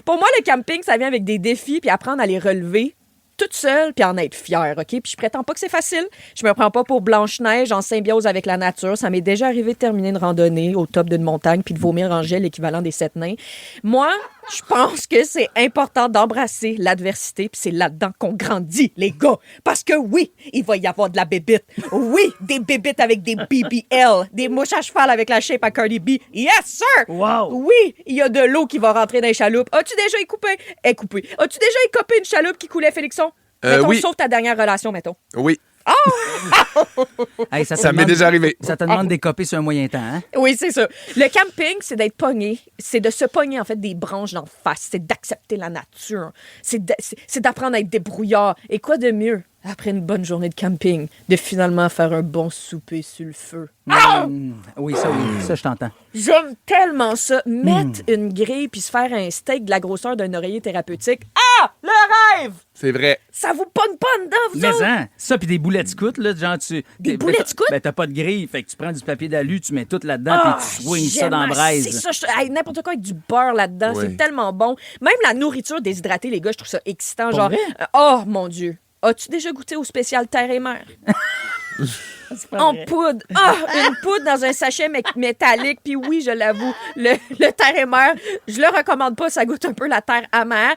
Pour moi, le camping, ça vient avec des défis, puis apprendre à les relever toute seule, puis en être fière, OK? Puis je prétends pas que c'est facile. Je me prends pas pour Blanche-Neige en symbiose avec la nature. Ça m'est déjà arrivé de terminer une randonnée au top d'une montagne puis de vomir en gel, l'équivalent des 7 nains. Moi, je pense que c'est important d'embrasser l'adversité, puis c'est là-dedans qu'on grandit, les gars. Parce que oui, il va y avoir de la bébite. Oui, des bébites avec des BBL, des mouches à cheval avec la shape à Cardi B. Yes, sir! Wow! Oui, il y a de l'eau qui va rentrer dans les chaloupes. As-tu déjà coupé? As-tu déjà écopé une chaloupe qui coulait, Félixon? Mettons, oui. Sauf ta dernière relation, mettons. Oui. Oh! Hey, ça m'est déjà arrivé. Ça te demande d'écoper sur un moyen temps, hein? Oui, c'est ça. Le camping, c'est d'être pogné. C'est de se pogner, en fait, des branches d'en face. C'est d'accepter la nature. C'est d'apprendre à être débrouillard. Et quoi de mieux, après une bonne journée de camping, de finalement faire un bon souper sur le feu? Oui, ça, je t'entends. J'aime tellement ça. Mettre une grille puis se faire un steak de la grosseur d'un oreiller thérapeutique. Ah! Le rêve! C'est vrai. Ça vous pogne pas dedans, vous Mais autres? hein, ça, puis des boulets de scout, là, genre Des boulets de scout? Ben, t'as pas de grille, fait que tu prends du papier d'alu, tu mets tout là-dedans, puis tu swings ça dans la braise. C'est ça, n'importe quoi avec du beurre là-dedans, c'est tellement bon. Même la nourriture déshydratée, les gars, je trouve ça excitant. Pour genre, vrai? Oh mon Dieu, as-tu déjà goûté au spécial Terre et Mer? En poudre. Une poudre dans un sachet métallique. Puis oui, je l'avoue, le Terre et Mer, je le recommande pas, ça goûte un peu la terre amère.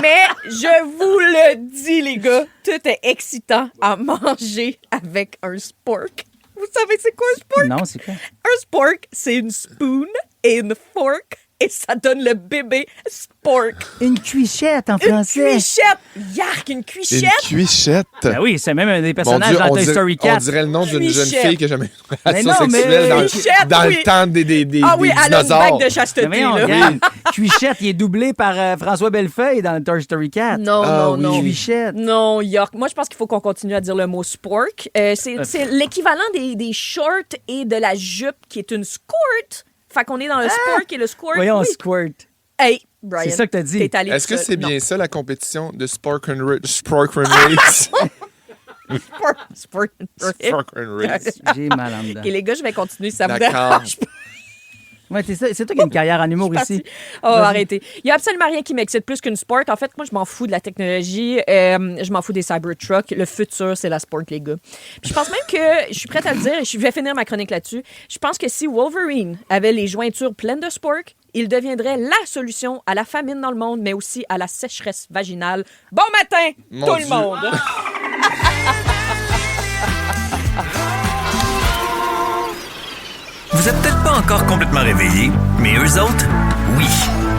Mais je vous le dis, les gars, tout est excitant à manger avec un spork. Vous savez c'est quoi un spork? Non, c'est quoi? Un spork, c'est une spoon et une fork. Et ça donne le bébé spork. Une cuichette en français. Une cuichette. Yark, une cuichette. Une cuichette. Ben oui, c'est même un des personnages Dieu, dans Toy Story 4. On dirait le nom d'une jeune fille qui n'a jamais eu une relation non, sexuelle dans oui. le temps des ah oui, elle a une dinosaures. bague de chasteté. Mais regarde, Cuichette, il est doublé par François Bellefeuille dans Toy Story 4. Non. Cuichette. Non, York. Moi, je pense qu'il faut qu'on continue à dire le mot spork. C'est l'équivalent des shorts et de la jupe qui est une skirt. Fait qu'on est dans le spork et le squirt. Voyons, squirt. Hey, Brian. C'est ça que t'as dit. Est-ce que c'est bien ça, la compétition de Spark and Race? Spark and Race. J'ai mal en dedans. OK, les gars, je vais continuer. Ça vous D'accord. dérange pas. Ouais, c'est toi qui as une carrière en humour ici. Oh, arrêtez. Il n'y a absolument rien qui m'excite plus qu'une sport. En fait, moi, je m'en fous de la technologie. Je m'en fous des Cybertrucks. Le futur, c'est la sport, les gars. Puis je pense même que, je suis prête à le dire, et je vais finir ma chronique là-dessus, je pense que si Wolverine avait les jointures pleines de spork, il deviendrait la solution à la famine dans le monde, mais aussi à la sécheresse vaginale. Bon matin, tout le monde! Vous êtes peut-être pas encore complètement réveillés, mais eux autres, oui.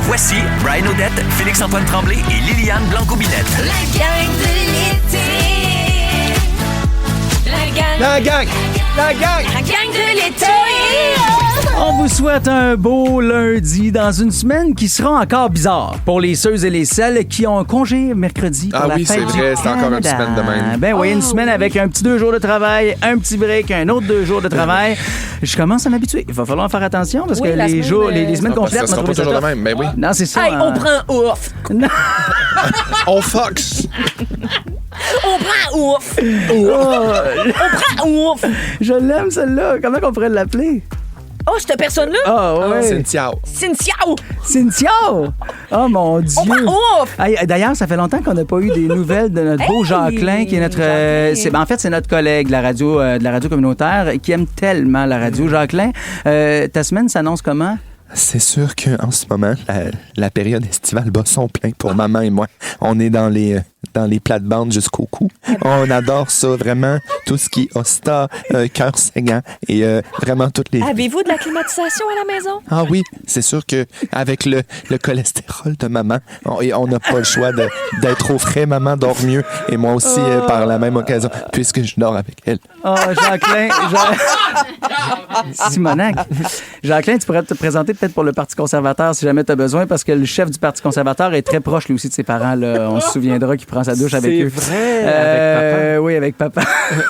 Voici Brian Odette, Félix-Antoine Tremblay et Liliane Blanco-Binette. La gang de l'été. La gang. La gang. La gang. La gang de l'été. On vous souhaite un beau lundi dans une semaine qui sera encore bizarre pour les ceux et les celles qui ont congé mercredi pour la fête c'est vrai, c'est encore une semaine de même. Ben oui, une semaine avec un petit 2 jours de travail, un petit break, un autre 2 jours de travail. Je commence à m'habituer. Il va falloir faire attention parce que les semaines complètes... Ça sera pas toujours de même, mais oui. Non, c'est ça. Hey, on prend ouf. On fox. On prend ouf. On prend ouf. Je l'aime, celle-là. Comment on pourrait l'appeler? Oh, cette personne-là? Ah, ouais. Cynthia. Cynthia! Oh, mon Dieu! On prend ouf. Hey, d'ailleurs, ça fait longtemps qu'on n'a pas eu des nouvelles de notre beau Jacqueline, qui est notre... en fait, c'est notre collègue de la radio communautaire qui aime tellement la radio. Jacqueline, ta semaine s'annonce comment? C'est sûr qu'en ce moment, la période estivale bat son plein pour maman et moi. On est dans les plates-bandes jusqu'au cou. On adore ça, vraiment. Tout ce qui est Osta, cœur saignant et vraiment toutes les... Avez-vous de la climatisation à la maison? Ah oui, c'est sûr qu'avec le cholestérol de maman, on n'a pas le choix d'être au frais. Maman dort mieux et moi aussi par la même occasion, puisque je dors avec elle. Oh, Jacqueline... Simonac. Jacqueline, tu pourrais te présenter peut-être pour le Parti conservateur si jamais tu as besoin, parce que le chef du Parti conservateur est très proche, lui aussi, de ses parents. Là. On se souviendra qu'il prend sa douche avec eux. C'est vrai, avec papa. Oui, avec papa.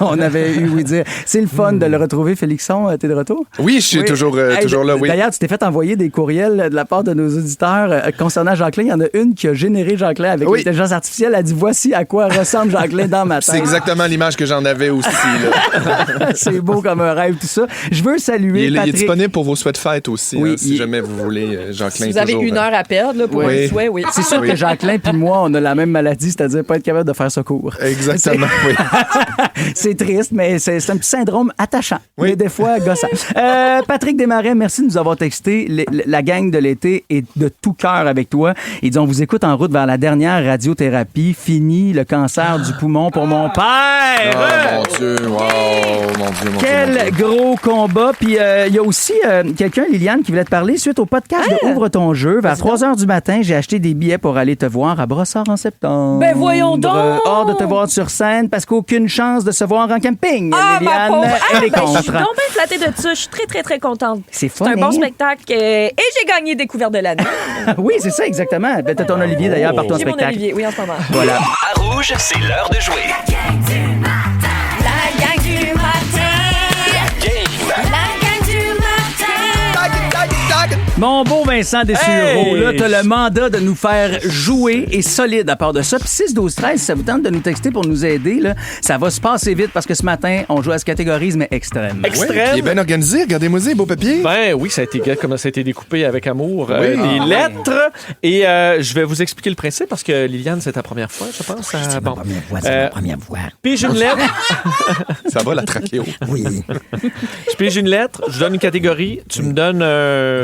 On avait eu oui dire. C'est le fun de le retrouver, Félixon. T'es de retour? Oui, je suis toujours là, oui. D'ailleurs, tu t'es fait envoyer des courriels de la part de nos auditeurs concernant Jacqueline. Il y en a une qui a généré Jacqueline avec l'intelligence artificielle. Elle a dit, voici à quoi ressemble Jacqueline dans ma tête. C'est exactement l'image que j'en avais aussi. Là. C'est beau comme un rêve, tout ça. Je veux saluer Patrick. Il est disponible pour vos souhaits de fête aussi, oui, si jamais vous voulez, Jacqueline. Si vous avez une heure à perdre là, pour un souhait, oui. C'est sûr que Jacqueline puis moi, on a la même maladie, c'est-à-dire pas être capable de faire secours. Exactement, oui. C'est triste, mais c'est un petit syndrome attachant, mais des fois gossant. Patrick Desmarais, merci de nous avoir texté. La gang de l'été est de tout cœur avec toi. Ils disent, on vous écoute en route vers la dernière radiothérapie. Fini le cancer du poumon pour mon père! Oh, mon Dieu, wow, mon Dieu, Quel gros combat. Puis il y a aussi quelqu'un, Liliane, qui voulait te parler suite au podcast de Ouvre ton jeu. Vers 3h du matin, j'ai acheté des billets pour aller te voir à Brossard en septembre. Ben voyons donc! Hors de te voir sur scène parce qu'aucune chance de se voir en camping. Ah, Liliane, ma pauvre! elle est Je contre. suis donc bien flattée de ça. Je suis très, très, très contente. C'est fun, un bon hein? spectacle et j'ai gagné Découverte de l'année. Oui, c'est ça, exactement. T'as ton Olivier, d'ailleurs, par ton J'ai mon spectacle. Olivier, oui, en ce moment. Voilà. À Rouge, c'est l'heure de jouer. La gang du matin. La gang du matin. Mon beau Vincent Dessureau, là, t'as le mandat de nous faire jouer et solide à part de ça. Puis 6-12-13, si ça vous tente de nous texter pour nous aider, là, ça va se passer vite parce que ce matin, on joue à ce catégorisme extrême. Extrême. Il est bien organisé. Regardez-moi ça, beau papier. Ben oui, ça a été comme ça a été découpé avec amour. Oui. Des lettres. Et je vais vous expliquer le principe parce que Liliane, c'est ta première fois, je pense. C'est ma première fois. Pige une lettre. Ça va, la trachéo. Oui. Je pige une lettre, je donne une catégorie, tu me donnes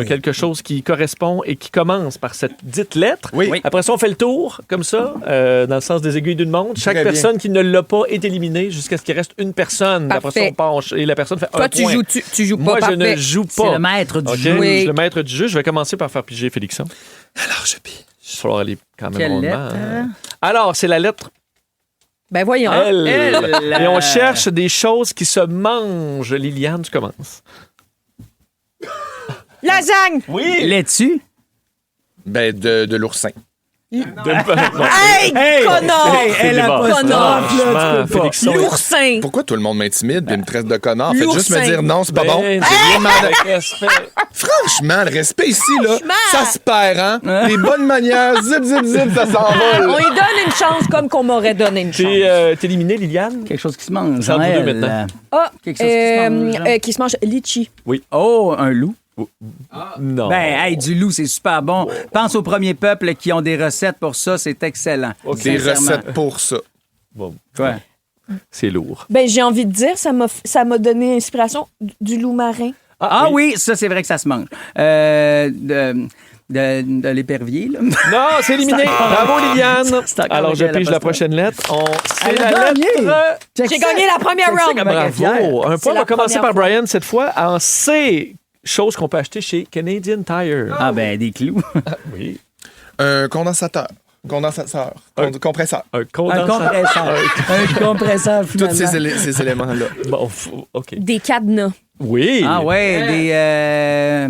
quelque chose qui correspond et qui commence par cette dite lettre. Oui. Après ça, on fait le tour, comme ça, dans le sens des aiguilles d'une montre. Chaque personne qui ne l'a pas est éliminée jusqu'à ce qu'il reste une personne. Après ça, on penche et la personne fait un point. Toi, tu joues pas. Moi, je parfait. ne joue pas. C'est le maître du jeu. Oui. Je suis le maître du jeu. Je vais commencer par faire piger Félixon. Alors, je pige. Il va falloir aller quand même Quelle rondement. lettre? Alors, c'est la lettre Ben voyons. L. L. Et on cherche des choses qui se mangent. Liliane, tu commences. Lasagne! Oui! Laitue? Ben, de l'oursin. Hey, connard! Elle a pas Connard! là, tu peux pas. L'oursin! Pourquoi tout le monde m'intimide et me traite de connard? Faites juste me L'oursin. dire non, c'est pas bon. Franchement, le respect ici, là, ça se perd, hein? Les bonnes manières, zip, zip, zip, ça s'envole. On lui donne une chance comme qu'on m'aurait donné une chance. T'es éliminé, Liliane? Quelque chose qui se mange. C'est entre vous deux Elle. maintenant. Ah, Quelque chose qui se mange. qui se mange litchi. Oh, un loup. Non. Ben, hey, du loup, c'est super bon. Pense aux premiers peuples qui ont des recettes pour ça, c'est excellent. Des Sincèrement. recettes pour ça. Bon, Ouais. c'est lourd. Ben, j'ai envie de dire, ça m'a donné inspiration du loup marin. Ah oui, ça, c'est vrai que ça se mange. De l'épervier, là. Non, c'est éliminé. Bravo, Liliane. C'est encore Alors, je lequel, pige la la prochaine lettre. C'est Elle a la gagné. lettre... J'ai gagné la première round. Bravo. Un C'est point la va commencer première par fois. Brian cette fois en C. Chose qu'on peut acheter chez Canadian Tire. Ah ben, des clous. Oui. Un condensateur. Compresseur. Un Un condensateur. compresseur. Un compresseur, Tous finalement. ces éléments-là. Bon, OK. Des cadenas. Oui. Ah ouais,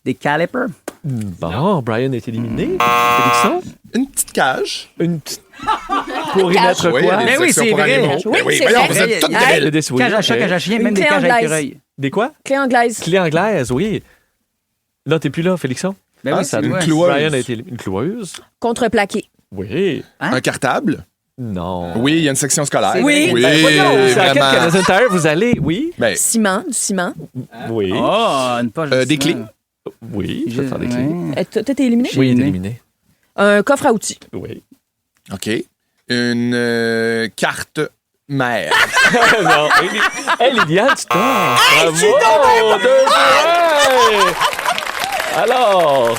des calipers. Bon, Brian est éliminé. Félixon? Une petite cage. Une petite... Pour y mettre Oui, quoi? il y a des Ben oui, sections c'est pour vrai. animaux. Oui, Ben oui, c'est voyons, vrai. vous êtes toutes Hey, belles. Cage à chat, cage à chien, Une même des clé cages à anglaise. écureuil. Des quoi? Clé anglaise. Clé anglaise, oui. Là, t'es plus là, Félixon? Ben oui, ça c'est une vrai. cloueuse. Brian a été une cloueuse. Contreplaqué. Oui. Hein? Un cartable. Non. Oui, il y a une section scolaire. C'est Oui. Oui, Ben, voyons, c'est à quel vraiment. Canadien Tire vous allez? Oui. Ben, Ciment, du ciment. Oui. Oh, une poche de des ciment. clés. Oui, je vais te faire des clés. Ouais. Toi, t'es éliminé? Oui, il est Éliminé. éliminé. Un coffre à outils. Oui. OK. Une carte mère. Non. Hey, Liliane, tu t'en. Bravo! 2 points! Alors,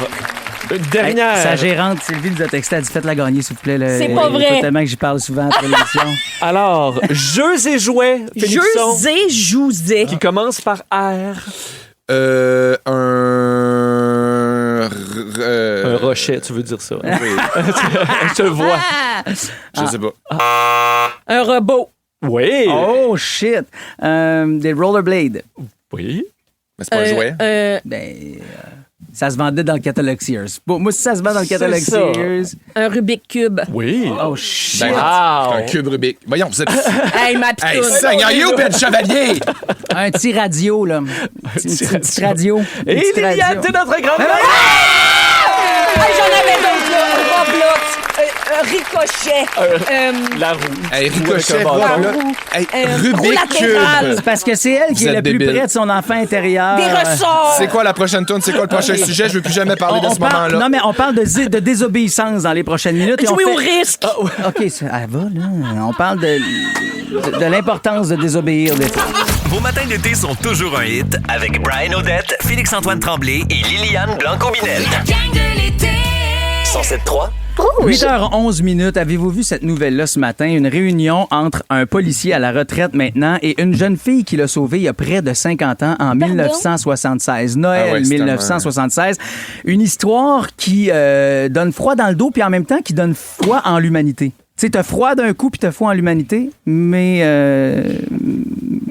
une dernière. Hey, sa gérante Sylvie nous a texté, elle dit faites-la gagner, s'il vous plaît. C'est pas Il vrai. faut tellement que j'y parle souvent après l'émission. Alors, jeux et jouets, Félixon, Jouzé. qui commence par R. Un Un rocher, tu veux dire ça. Oui, Je te vois. je sais pas. Un robot. Oui. Oh, shit. Des rollerblades. Oui. Mais c'est pas un jouet. Ça se vendait dans le catalogue Sears. Bon, moi, si ça se vend dans le catalogue C'est ça. Sears... Un Rubik Cube. Oui. Oh, shit. Ben, Wow. un cube Rubik. Voyons, vous êtes... Hey, ma Hey, pitoune. Seigneur, you, Ben Chevalier! Un petit radio, là. Une petite radio. Une Et petite Liliane, radio. t'es notre grande... Hey, j'en avais d'autres, là. Roblox. Ricochet. La roue. Hey, Avec Ricochet, un bâton. voilà. Hey, Rubik latéral. Cube. Parce que c'est elle qui Vous est le êtes plus débile. près de son enfant intérieur. Des ressorts. C'est quoi la prochaine tourne? C'est quoi le prochain sujet? Je veux plus jamais parler de ce parle- moment-là. Non, mais on parle de désobéissance dans les prochaines minutes. et on Jouer fait- au risque. OK, elle va, là. On parle de l'importance de désobéir des fois. Vos matins d'été sont toujours un hit avec Brian Odette, Félix-Antoine Tremblay et Liliane Blanco-Binel. La gang de l'été. 107.3. 8h11. Avez-vous vu cette nouvelle-là ce matin? Une réunion entre un policier à la retraite maintenant et une jeune fille qui l'a sauvé il y a près de 50 ans, en 1976. Noël Ah ouais, c'est 1976. Une histoire qui donne froid dans le dos puis en même temps qui donne froid en l'humanité. Tu sais, t'as froid d'un coup puis t'as froid en l'humanité, mais...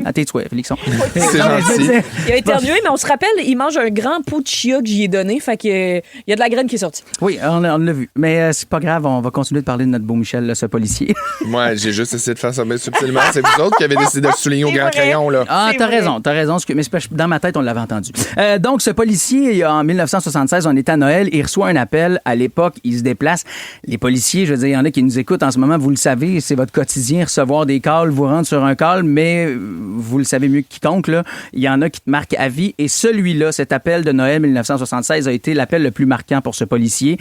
à tes souhaits, Félixon. C'est gentil. Il a éternué, mais on se rappelle, il mange un grand pot de chia que j'y ai donné. Fait que il y a de la graine qui est sortie. Oui, on l'a vu. Mais c'est pas grave, on va continuer de parler de notre beau Michel, là, ce policier. Moi, j'ai juste essayé de faire ça subtilement. C'est vous autres qui avez décidé de le souligner au C'est grand vrai. crayon, là. Ah, C'est t'as vrai. raison. Mais c'est parce que dans ma tête, on l'avait entendu. Donc, ce policier, en 1976, on était à Noël, il reçoit un appel. À l'époque, il se déplace. Les policiers, je veux dire, il y en a qui nous écoutent en ce moment, vous le savez, c'est votre quotidien, recevoir des calls, vous rendre sur un call, mais vous le savez mieux que quiconque, là, il y en a qui te marquent à vie. Et celui-là, cet appel de Noël 1976, a été l'appel le plus marquant pour ce policier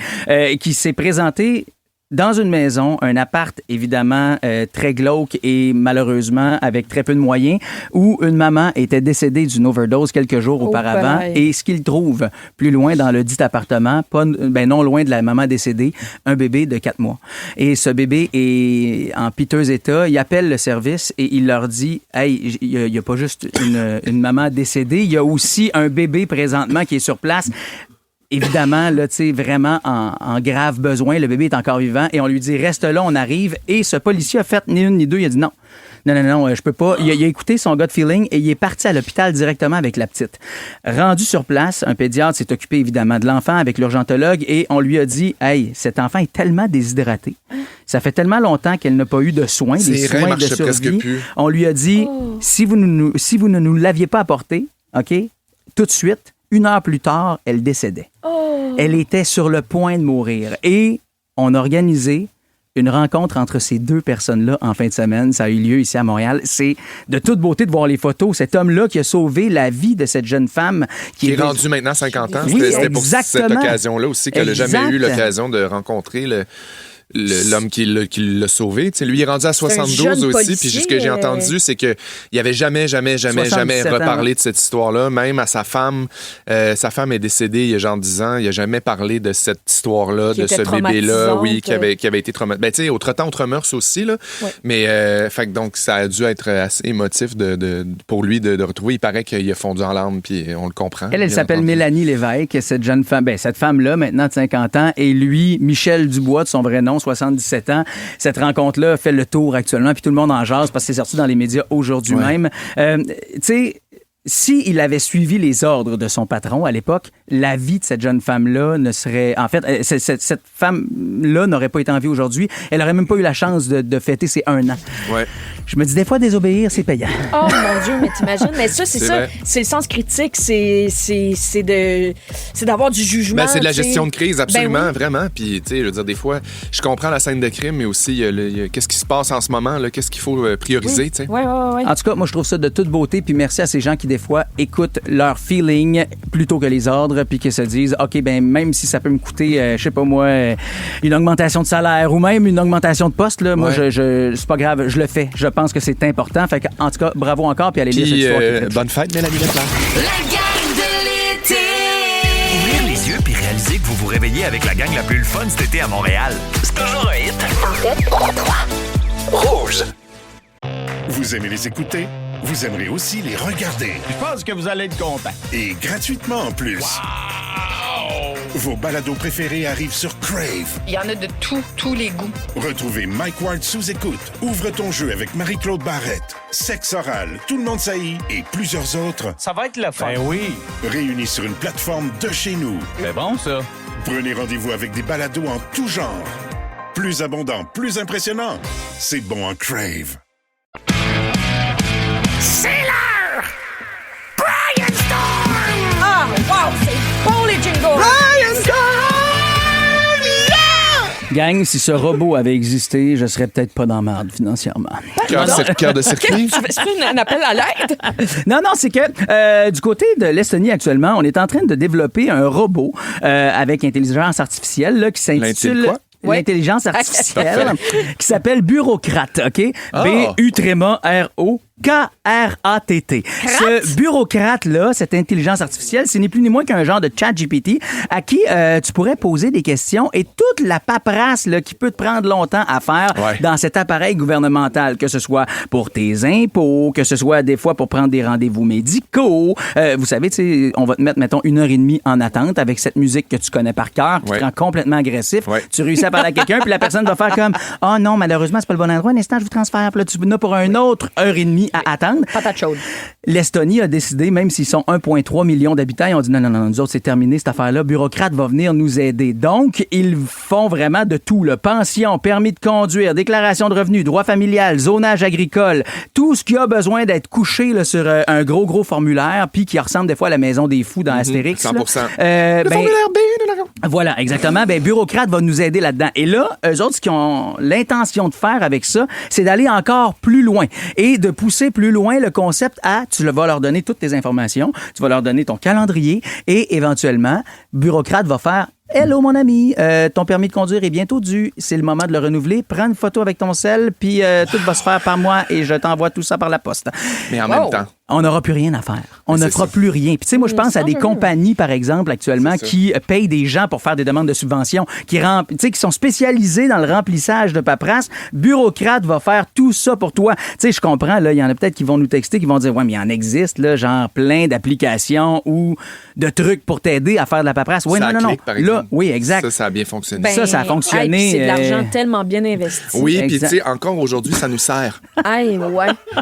qui s'est présenté dans une maison, un appart évidemment très glauque et malheureusement avec très peu de moyens, où une maman était décédée d'une overdose quelques jours auparavant. pareil. Et ce qu'il trouve plus loin dans le dit appartement, non loin de la maman décédée, un bébé de 4 mois. Et ce bébé est en piteux état. Il appelle le service et il leur dit « Hey, il n'y a pas juste une maman décédée, il y a aussi un bébé présentement qui est sur place. » Évidemment, là, tu sais, vraiment en grave besoin. Le bébé est encore vivant et on lui dit reste là, on arrive. Et ce policier a fait ni une ni deux. Il a dit non. Non, je peux pas. Il a écouté son gut feeling et il est parti à l'hôpital directement avec la petite. Rendu sur place, un pédiatre s'est occupé évidemment de l'enfant avec l'urgentologue et on lui a dit hey, cet enfant est tellement déshydraté. Ça fait tellement longtemps qu'elle n'a pas eu de soins, des Ses reins soins de marchaient presque survie. plus. On lui a dit si vous ne nous l'aviez pas apporté, OK, tout de suite, 1 heure plus tard, elle décédait. Elle était sur le point de mourir. Et on a organisé une rencontre entre ces deux personnes-là en fin de semaine. Ça a eu lieu ici à Montréal. C'est de toute beauté de voir les photos. Cet homme-là qui a sauvé la vie de cette jeune femme Qui est rendu maintenant 50 ans. Oui, C'était pour cette exactement. occasion-là aussi qu'elle n'a jamais eu Exact. l'occasion de rencontrer l'homme qui l'a sauvé. Tu sais, lui, il est rendu à C'est un 72 jeune aussi. policier, Puis ce que j'ai entendu, c'est qu'il n'avait jamais 77 ans. reparlé de cette histoire-là. Même à sa femme. Sa femme est décédée il y a genre 10 ans. Il n'a jamais parlé de cette histoire-là, Qui de était ce bébé-là. Oui, qui traumatisante. avait été traumatisé. Ben, tu sais, autre mœurs aussi, là. Ouais. Mais, fait que donc, ça a dû être assez émotif pour lui de retrouver. Il paraît qu'il a fondu en larmes, puis on le comprend. Elle bien s'appelle entendu. Mélanie Lévesque, cette jeune femme, cette femme-là, maintenant de 50 ans, et lui, Michel Dubois, de son vrai nom, 77 ans. Cette rencontre-là fait le tour actuellement, puis tout le monde en jase parce que c'est sorti dans les médias aujourd'hui Ouais. même. Tu sais, s'il avait suivi les ordres de son patron à l'époque, la vie de cette jeune femme-là ne serait... En fait, cette femme-là n'aurait pas été en vie aujourd'hui. Elle n'aurait même pas eu la chance de fêter ses 1 an. Ouais. Je me dis, des fois, désobéir, c'est payant. Oh mon Dieu, mais t'imagines? Mais ça, c'est ça. C'est le sens critique. C'est d'avoir du jugement. Ben, c'est de la gestion de crise, absolument, oui. vraiment. Puis, tu sais, je veux dire, des fois, je comprends la scène de crime, mais aussi, qu'est-ce qui se passe en ce moment, là, qu'est-ce qu'il faut prioriser, tu sais. Ouais. En tout cas, moi, je trouve ça de toute beauté. Puis merci à ces gens qui, des fois, écoutent leur feeling plutôt que les ordres, puis qui se disent, OK, ben même si ça peut me coûter, je sais pas moi, une augmentation de salaire ou même une augmentation de poste, là, moi, c'est pas grave, je le fais. Je pense que c'est important. Fait que, en tout cas, bravo encore, puis allez lire cette histoire. Bonne fête, Mélanie Leclerc. La gang de l'été. Ouvrir les yeux puis réaliser que vous vous réveillez avec la gang la plus le fun cet été à Montréal. C'est toujours un hit. En fait, 3. Rouge. Vous aimez les écouter? Vous aimerez aussi les regarder. Je pense que vous allez être content. Et gratuitement en plus. Vos balados préférés arrivent sur Crave. Il y en a de tous les goûts. Retrouvez Mike Ward sous écoute, Ouvre ton jeu avec Marie-Claude Barrette, Sexe oral, Tout le monde saillit et plusieurs autres. Ça va être le fun. Ben oui. Réunis sur une plateforme de chez nous. C'est bon, ça. Prenez rendez-vous avec des balados en tout genre. Plus abondant, plus impressionnant. C'est bon en Crave. C'est l'heure! Brian Storm! Ah, wow, c'est bon les jingles! Brian Storm! Yeah! Gang, si ce robot avait existé, je serais peut-être pas dans la merde financièrement. Cœur de circuit. C'est un appel à l'aide? Non, c'est que du côté de l'Estonie actuellement, on est en train de développer un robot avec intelligence artificielle là, qui s'intitule... L'intelligence artificielle qui s'appelle Bureaucrate, OK? B-U-R-O K-R-A-T-T. Ce bureaucrate-là, cette intelligence artificielle, c'est ni plus ni moins qu'un genre de ChatGPT à qui tu pourrais poser des questions et toute la paperasse là, qui peut te prendre longtemps à faire dans cet appareil gouvernemental, que ce soit pour tes impôts, que ce soit des fois pour prendre des rendez-vous médicaux. Vous savez, on va te mettre, mettons, 1h30 en attente avec cette musique que tu connais par cœur, qui te rend complètement agressif. Tu réussis à parler à quelqu'un, puis la personne va faire comme « Oh non, malheureusement, c'est pas le bon endroit. Un instant, je vous transfère. » Puis là, tu n'as pour un autre 1h30 à attendre. Patate chaude. L'Estonie a décidé, même s'ils sont 1,3 million d'habitants, ils ont dit non, nous autres, c'est terminé cette affaire-là. Bureaucrate va venir nous aider. Donc, ils font vraiment de tout. Pension, permis de conduire, déclaration de revenus, droit familial, zonage agricole, tout ce qui a besoin d'être couché là, sur un gros formulaire, puis qui ressemble des fois à la maison des fous dans Astérix. 100%. Le formulaire B. Voilà, exactement. Bureaucrate va nous aider là-dedans. Et là, eux autres, ce qu'ils ont l'intention de faire avec ça, c'est d'aller encore plus loin et de pousser plus loin le concept à, tu vas leur donner toutes tes informations, tu vas leur donner ton calendrier et éventuellement, Bureaucrate va faire « Hello, mon ami, ton permis de conduire est bientôt dû. C'est le moment de le renouveler. Prends une photo avec ton sel, puis tout va se faire par moi et je t'envoie tout ça par la poste. » Mais en même temps... On n'aura plus rien à faire. On ne fera plus rien. Puis tu sais, moi, je pense à des compagnies, par exemple, actuellement, qui payent des gens pour faire des demandes de subventions, qui sont spécialisés dans le remplissage de paperasse. Bureaucrate va faire tout ça pour toi. Tu sais, je comprends, là, il y en a peut-être qui vont nous texter, qui vont dire, ouais, mais il en existe, là, genre plein d'applications ou de trucs pour t'aider à faire de la paperasse. Oui, non. Là, oui, exact. Ça a bien fonctionné. Ça a fonctionné. C'est de l'argent tellement bien investi. Oui, puis tu sais, encore aujourd'hui, ça nous sert. Ouais.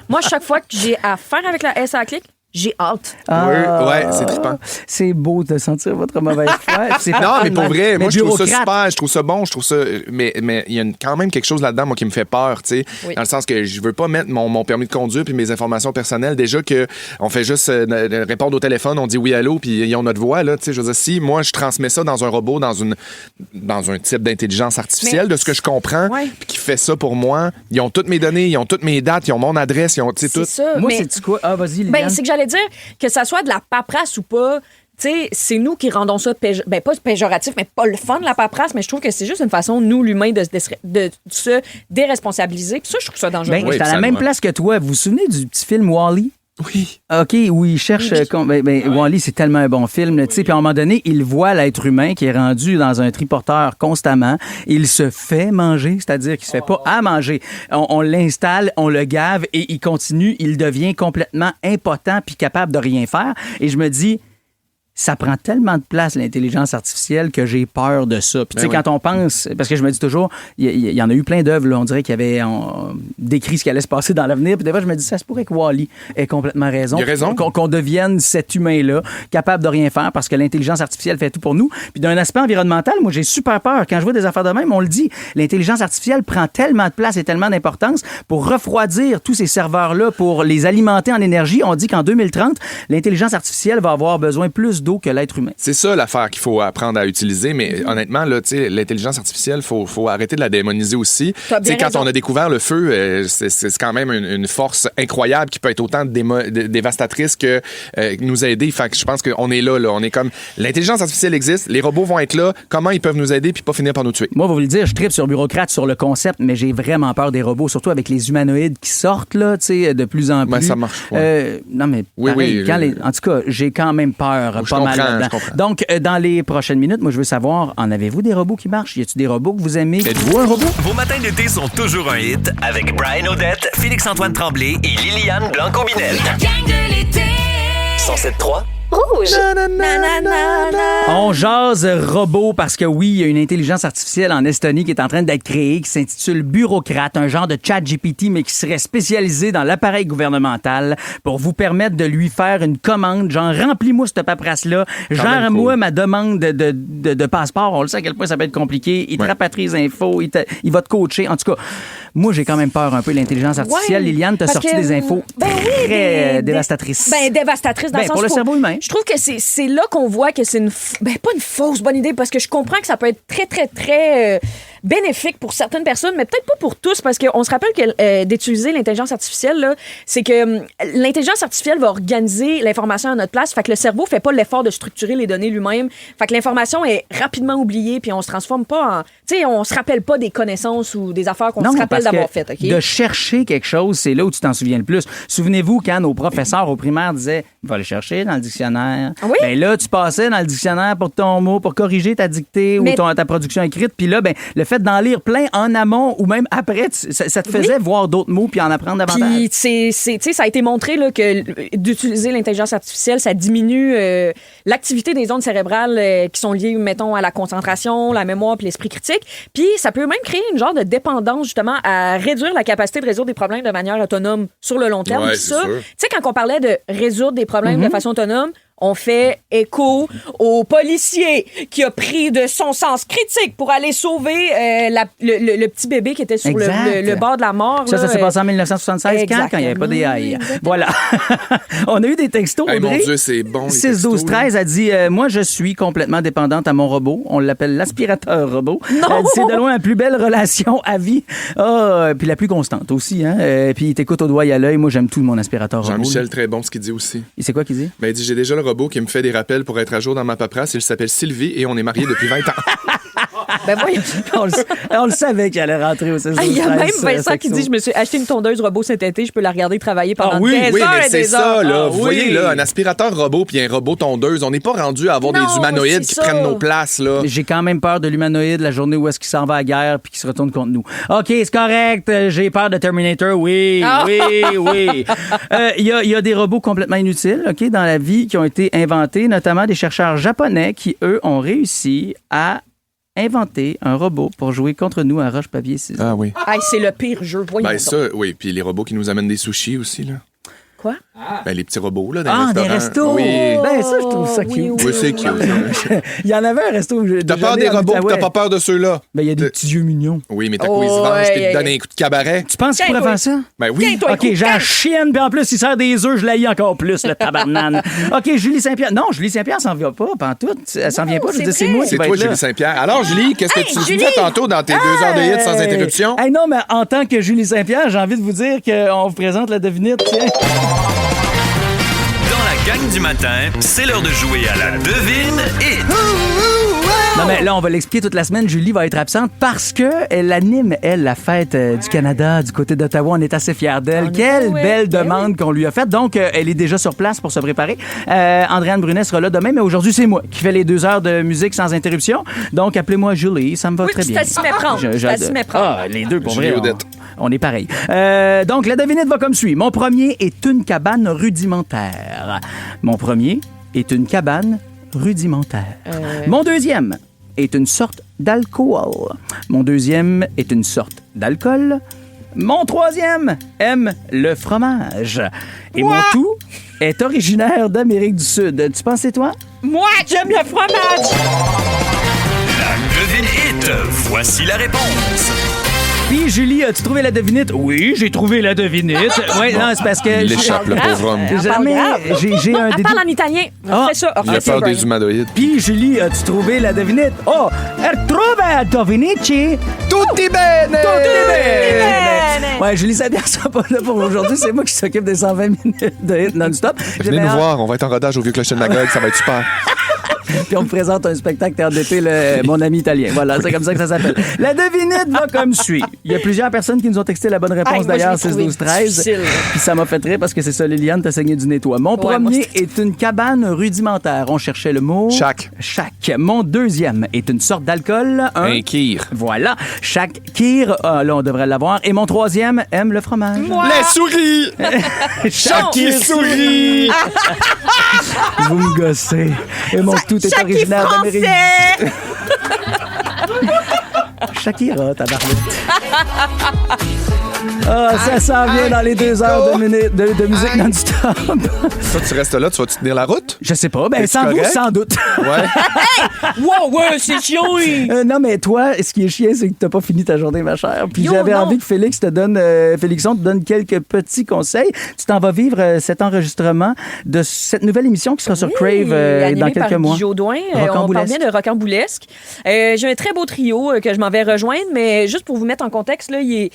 Moi, chaque fois que j'ai affaire avec la SACLIC, j'ai hâte. Ouais, c'est trippant. C'est beau de sentir votre mauvaise foi. Non, mais pour vrai, moi, je trouve ça super, je trouve ça bon, je trouve ça... Mais il y a quand même quelque chose là-dedans, moi, qui me fait peur, tu sais, dans le sens que je veux pas mettre mon permis de conduire puis mes informations personnelles. Déjà que on fait juste répondre au téléphone, on dit oui, allô, puis ils ont notre voix, là, tu sais, je veux dire, si moi, je transmets ça dans un robot, dans un type d'intelligence artificielle, de ce que je comprends, puis qui fait ça pour moi, ils ont toutes mes données, ils ont toutes mes dates, ils ont mon adresse, ils ont, tu sais, tout. Ça, moi, c'est quoi? Ah, vas-y, Liliane. C'est que j'allais dire que ça soit de la paperasse ou pas, tu sais, c'est nous qui rendons ça, pas péjoratif, mais pas le fun, la paperasse, mais je trouve que c'est juste une façon, nous, l'humain, de se déresponsabiliser. Puis ça, je trouve ça dangereux. C'est à la même place que toi. Vous vous souvenez du petit film Wall-E? Oui. OK, où il cherche... Wall-E, c'est tellement un bon film. Puis à un moment donné, il voit l'être humain qui est rendu dans un triporteur constamment. Il se fait manger, c'est-à-dire qu'il se fait pas à manger. On l'installe, on le gave et il continue. Il devient complètement impotent puis capable de rien faire. Et je me dis... ça prend tellement de place, l'intelligence artificielle, que j'ai peur de ça. Puis, tu sais, quand on pense, parce que je me dis toujours, il y en a eu plein d'œuvres, là, on dirait qu'il y avait décrit ce qui allait se passer dans l'avenir. Puis, des fois, je me dis, ça se pourrait que Wall-E ait complètement raison. Il a raison. Qu'on devienne cet humain-là, capable de rien faire, parce que l'intelligence artificielle fait tout pour nous. Puis, d'un aspect environnemental, moi, j'ai super peur. Quand je vois des affaires de même, on le dit, l'intelligence artificielle prend tellement de place et tellement d'importance pour refroidir tous ces serveurs-là, pour les alimenter en énergie. On dit qu'en 2030, l'intelligence artificielle va avoir besoin plus d'eau que l'être humain. C'est ça l'affaire qu'il faut apprendre à utiliser, mais honnêtement, là, l'intelligence artificielle, faut arrêter de la démoniser aussi. Quand on a découvert le feu, c'est quand même une force incroyable qui peut être autant dévastatrice que nous aider. Fait que je pense qu'on est là, on est comme, l'intelligence artificielle existe, les robots vont être là, comment ils peuvent nous aider puis pas finir par nous tuer? Moi, vous le dire, je tripe sur bureaucrate, sur le concept, mais j'ai vraiment peur des robots, surtout avec les humanoïdes qui sortent là, de plus en plus. Ben, ça marche. Non, mais pareil, en tout cas, j'ai quand même peur pas mal là-dedans. Donc, dans les prochaines minutes, moi, je veux savoir, en avez-vous des robots qui marchent? Y a-tu des robots que vous aimez? Êtes-vous un robot? Vos matins d'été sont toujours un hit avec Brian Odette, Félix-Antoine Tremblay et Liliane Blanco-Binel. La gang de l'été. 107.3 Rouge. On jase robot parce que oui, il y a une intelligence artificielle en Estonie qui est en train d'être créée, qui s'intitule Bureaucrate, un genre de ChatGPT, mais qui serait spécialisé dans l'appareil gouvernemental pour vous permettre de lui faire une commande, genre remplis-moi cette paperasse-là, genre-moi ma demande de passeport. On le sait à quel point ça peut être compliqué. Il te rapatrie les infos, il va te coacher. En tout cas, moi, j'ai quand même peur un peu de l'intelligence artificielle. Liliane, t'as sorti des infos très dévastatrices. Dévastatrices dans le sens pour le cerveau humain. Je trouve que c'est là qu'on voit que c'est pas une fausse bonne idée, parce que je comprends que ça peut être très, très, très bénéfique pour certaines personnes, mais peut-être pas pour tous, parce qu'on se rappelle que d'utiliser l'intelligence artificielle, là, c'est que l'intelligence artificielle va organiser l'information à notre place, fait que le cerveau fait pas l'effort de structurer les données lui-même, fait que l'information est rapidement oubliée, puis on se transforme pas en... Tu sais, on se rappelle pas des connaissances ou des affaires qu'on se rappelle d'avoir faites. Okay? De chercher quelque chose, c'est là où tu t'en souviens le plus. Souvenez-vous quand nos professeurs au primaire disaient « Va le chercher dans le dictionnaire. » Oui? Ben là, tu passais dans le dictionnaire pour ton mot, pour corriger ta dictée ou ta production écrite. Puis là, ben, le fait d'en lire plein en amont ou même après, ça te faisait voir d'autres mots puis en apprendre davantage. Puis, ça a été montré là, que d'utiliser l'intelligence artificielle, ça diminue l'activité des ondes cérébrales qui sont liées, mettons, à la concentration, la mémoire puis l'esprit critique. Puis, ça peut même créer une genre de dépendance, justement, à réduire la capacité de résoudre des problèmes de manière autonome sur le long terme. Ouais, puis ça, tu sais, quand on parlait de résoudre des problèmes de façon autonome, on fait écho au policier qui a pris de son sens critique pour aller sauver le petit bébé qui était sur le bord de la mort. Ça s'est passé en 1976 quand il n'y avait pas d'AI. Voilà. On a eu des textos. Hey, Audrey, mon Dieu, c'est bon. 6-12-13 a dit moi, je suis complètement dépendante à mon robot. On l'appelle l'aspirateur robot. Non! Elle dit c'est de loin la plus belle relation à vie. Puis la plus constante aussi. Hein? Puis il t'écoute au doigt et à l'œil. Moi, j'aime tout mon aspirateur robot. Jean-Michel, très bon ce qu'il dit aussi. Et c'est quoi qu'il dit? Ben, il dit j'ai déjà le robot qui me fait des rappels pour être à jour dans ma paperasse. Il s'appelle Sylvie et on est mariés depuis 20 ans. Ben voyons. on le savait qu'elle allait rentrer au 16-12-13. Il y a même Vincent qui dit je me suis acheté une tondeuse robot cet été, je peux la regarder travailler pendant 15 heures mais et c'est des ça, heures. là. Vous voyez, là, un aspirateur robot puis un robot tondeuse, on n'est pas rendu à avoir des humanoïdes qui prennent nos places, là. J'ai quand même peur de l'humanoïde la journée où est-ce qu'il s'en va à la guerre puis qu'il se retourne contre nous. OK, c'est correct. J'ai peur de Terminator. Oui. Il y a des robots complètement inutiles, OK, dans la vie qui ont été inventés, notamment des chercheurs japonais qui, eux, ont réussi à inventer un robot pour jouer contre nous à roche-papier-ciseaux. Ah oui. C'est le pire jeu. Voyons donc. Ça, oui. Puis les robots qui nous amènent des sushis aussi, là. Quoi? Ben, les petits robots, là, dans les des restos. restaurants. Oui. Ben, ça, je trouve ça cute. Oui, c'est cute. Il y en avait un resto. T'as peur des robots, t'as pas peur de ceux-là? Ben, il y a des petits yeux mignons. Oui, mais t'as quoi, ils se vengent, puis ils te donnent un coup de cabaret. Tu penses qu'il pourrait faire ça? Ben oui. OK, j'ai la chienne, puis en plus, il sert des œufs, je l'haïs encore plus, le tabarnane. OK, Julie Saint-Pierre. Non, Julie Saint-Pierre s'en vient pas, pantoute. Elle s'en vient pas, je veux dire, c'est moi qui C'est va toi, être là. Julie Saint-Pierre. Alors, Julie, qu'est-ce que tu disais tantôt dans tes 2 heures de hit sans interruption? Hey, non, mais en tant que Julie Saint-Pierre, j'ai envie de vous dire qu'on vous présente la devinette, tiens. Gang du matin, c'est l'heure de jouer à la devine hit. Non, mais là, on va l'expliquer toute la semaine. Julie va être absente parce qu'elle anime, elle, la fête du Canada du côté d'Ottawa. On est assez fiers d'elle. Quelle belle demande qu'on lui a faite. Donc, elle est déjà sur place pour se préparer. Andréane Brunet sera là demain, mais aujourd'hui, c'est moi qui fais les 2 heures de musique sans interruption. Donc, appelez-moi Julie, ça me va très bien. Oui, c'est à s'y méprendre. Les deux, pour Julie vrai. Odette. On est pareil. Donc, la devinette va comme suit. Mon premier est une cabane rudimentaire. Mon premier est une cabane rudimentaire. Mon deuxième est une sorte d'alcool. Mon deuxième est une sorte d'alcool. Mon troisième aime le fromage. Et mon tout est originaire d'Amérique du Sud. Tu pensais, toi? Moi, j'aime le fromage! La devinette. Voici la réponse. Puis, Julie, as-tu trouvé la devinette? Oui, j'ai trouvé la devinette. Oui, non, c'est parce que... Il échappe, le pauvre homme. Jamais... J'ai un... Elle parle en italien. Refais ça. Il a peur des humanoïdes. Puis, Julie, as-tu trouvé la devinette? Oh, trouve la devinette. Tutti bene! bene! Ouais, Julie Saint-Pierre, sera pas là pour aujourd'hui. C'est moi qui s'occupe des 120 minutes de hit non-stop. Venez nous voir, on va être en rodage au Vieux Clocher de Magog, ça va être super. Puis on me présente un spectacle théâtre d'été, Mon ami italien. Voilà, c'est comme ça que ça s'appelle. La devinette va comme suit. Il y a plusieurs personnes qui nous ont texté la bonne réponse d'ailleurs, 6-12-13. Puis ça m'a fait rire parce que c'est ça, Liliane, t'as saigné du nez, toi. Mon premier est une cabane rudimentaire. On cherchait le mot. Chac. Mon deuxième est une sorte d'alcool. Un kir. Voilà. Chaque kir, là, on devrait l'avoir. Et mon troisième aime le fromage. Les souris! Chaque kir sourit! Vous me gossez. Et mon tout est originaire d'Amérique. Shakira, tabarnak. Ça s'en vient dans les 2 heures de musique non-stop. Toi, tu restes là, tu vas-tu tenir la route? Je sais pas, ben sans vous, sans doute. Ouais. Wow, ouais, c'est chiant, oui. Non, mais toi, ce qui est chiant, c'est que t'as pas fini ta journée, ma chère. Puis j'avais envie que Félixon te donne quelques petits conseils. Tu t'en vas vivre cet enregistrement de cette nouvelle émission qui sera sur Crave dans quelques mois. Guy Jodoin. On parle bien de Rocamboulesque. J'ai un très beau trio que je m'en vais rejoindre, mais juste pour vous mettre en contexte, là, il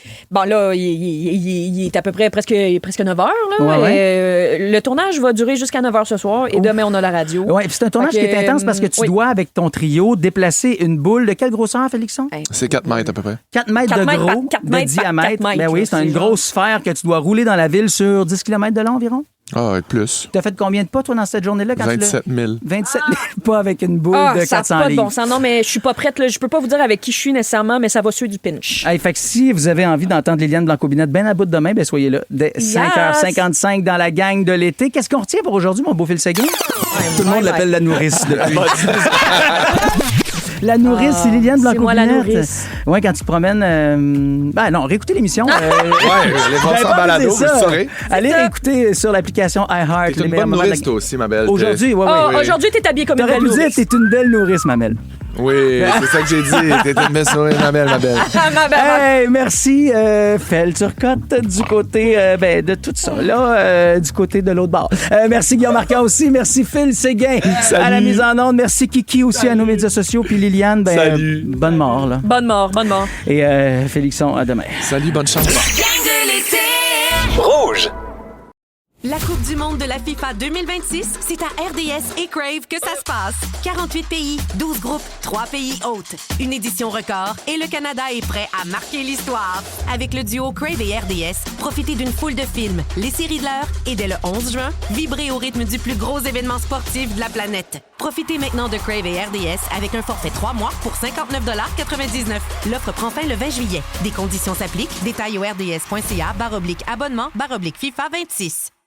est à peu près presque 9 heures. Là. Le tournage va durer jusqu'à 9 heures ce soir et demain, on a la radio. Oui, c'est un tournage qui est intense parce que tu dois, avec ton trio, déplacer une boule de quelle grosseur, Félixon? C'est 4 mètres à peu près. 4 mètres de gros, de diamètre. Ben oui, c'est une grosse sphère que tu dois rouler dans la ville sur 10 km de long environ. Ah, et plus. Tu as fait combien de pas, toi, dans cette journée-là? 27 000. 27 000 pas avec une boule de 400 ça n'a pas de livres. bon sens. Non, mais je suis pas prête. Là. Je peux pas vous dire avec qui je suis nécessairement, mais ça va suivre du pinch. Hey, fait que si vous avez envie d'entendre Liliane Blanco-Binette bien à bout de demain, ben soyez là. Dès 5h55 dans la gang de l'été. Qu'est-ce qu'on retient pour aujourd'hui, mon beau Phil Seguin? Tout le monde l'appelle la nourrice depuis. La nourrice, c'est Liliane Blanco-Binette. C'est moi la nourrice. Oui, quand tu te promènes... Ben non, réécoutez l'émission. allez voir ça en balado, vous le saurez. Allez réécouter sur l'application iHeart. T'es une bonne nourrice, toi aussi, ma belle. Aujourd'hui, oui. Aujourd'hui, t'es habillée comme une belle nourrice. T'aurais pu dire t'es une belle nourrice, ma belle. Oui, c'est ça que j'ai dit. T'es une belle nourrice, ma belle. Hey, merci, Fel Turcotte, du côté de tout ça, là, du côté de l'autre bord. Merci, Guillaume Marquand aussi. Merci, Phil Séguin à la mise en onde. Merci, Kiki aussi à nos médias sociaux. Puis Liliane, salut. Bonne mort, là. Bonne mort. Et Félixon, à demain. Salut, bonne chance. Rouge. La Coupe du monde de la FIFA 2026, c'est à RDS et Crave que ça se passe. 48 pays, 12 groupes, 3 pays hôtes. Une édition record et le Canada est prêt à marquer l'histoire. Avec le duo Crave et RDS, profitez d'une foule de films, les séries de l'heure et dès le 11 juin, vibrez au rythme du plus gros événement sportif de la planète. Profitez maintenant de Crave et RDS avec un forfait 3 mois pour 59,99 $. L'offre prend fin le 20 juillet. Des conditions s'appliquent. Détails au rds.ca/abonnement/FIFA 26.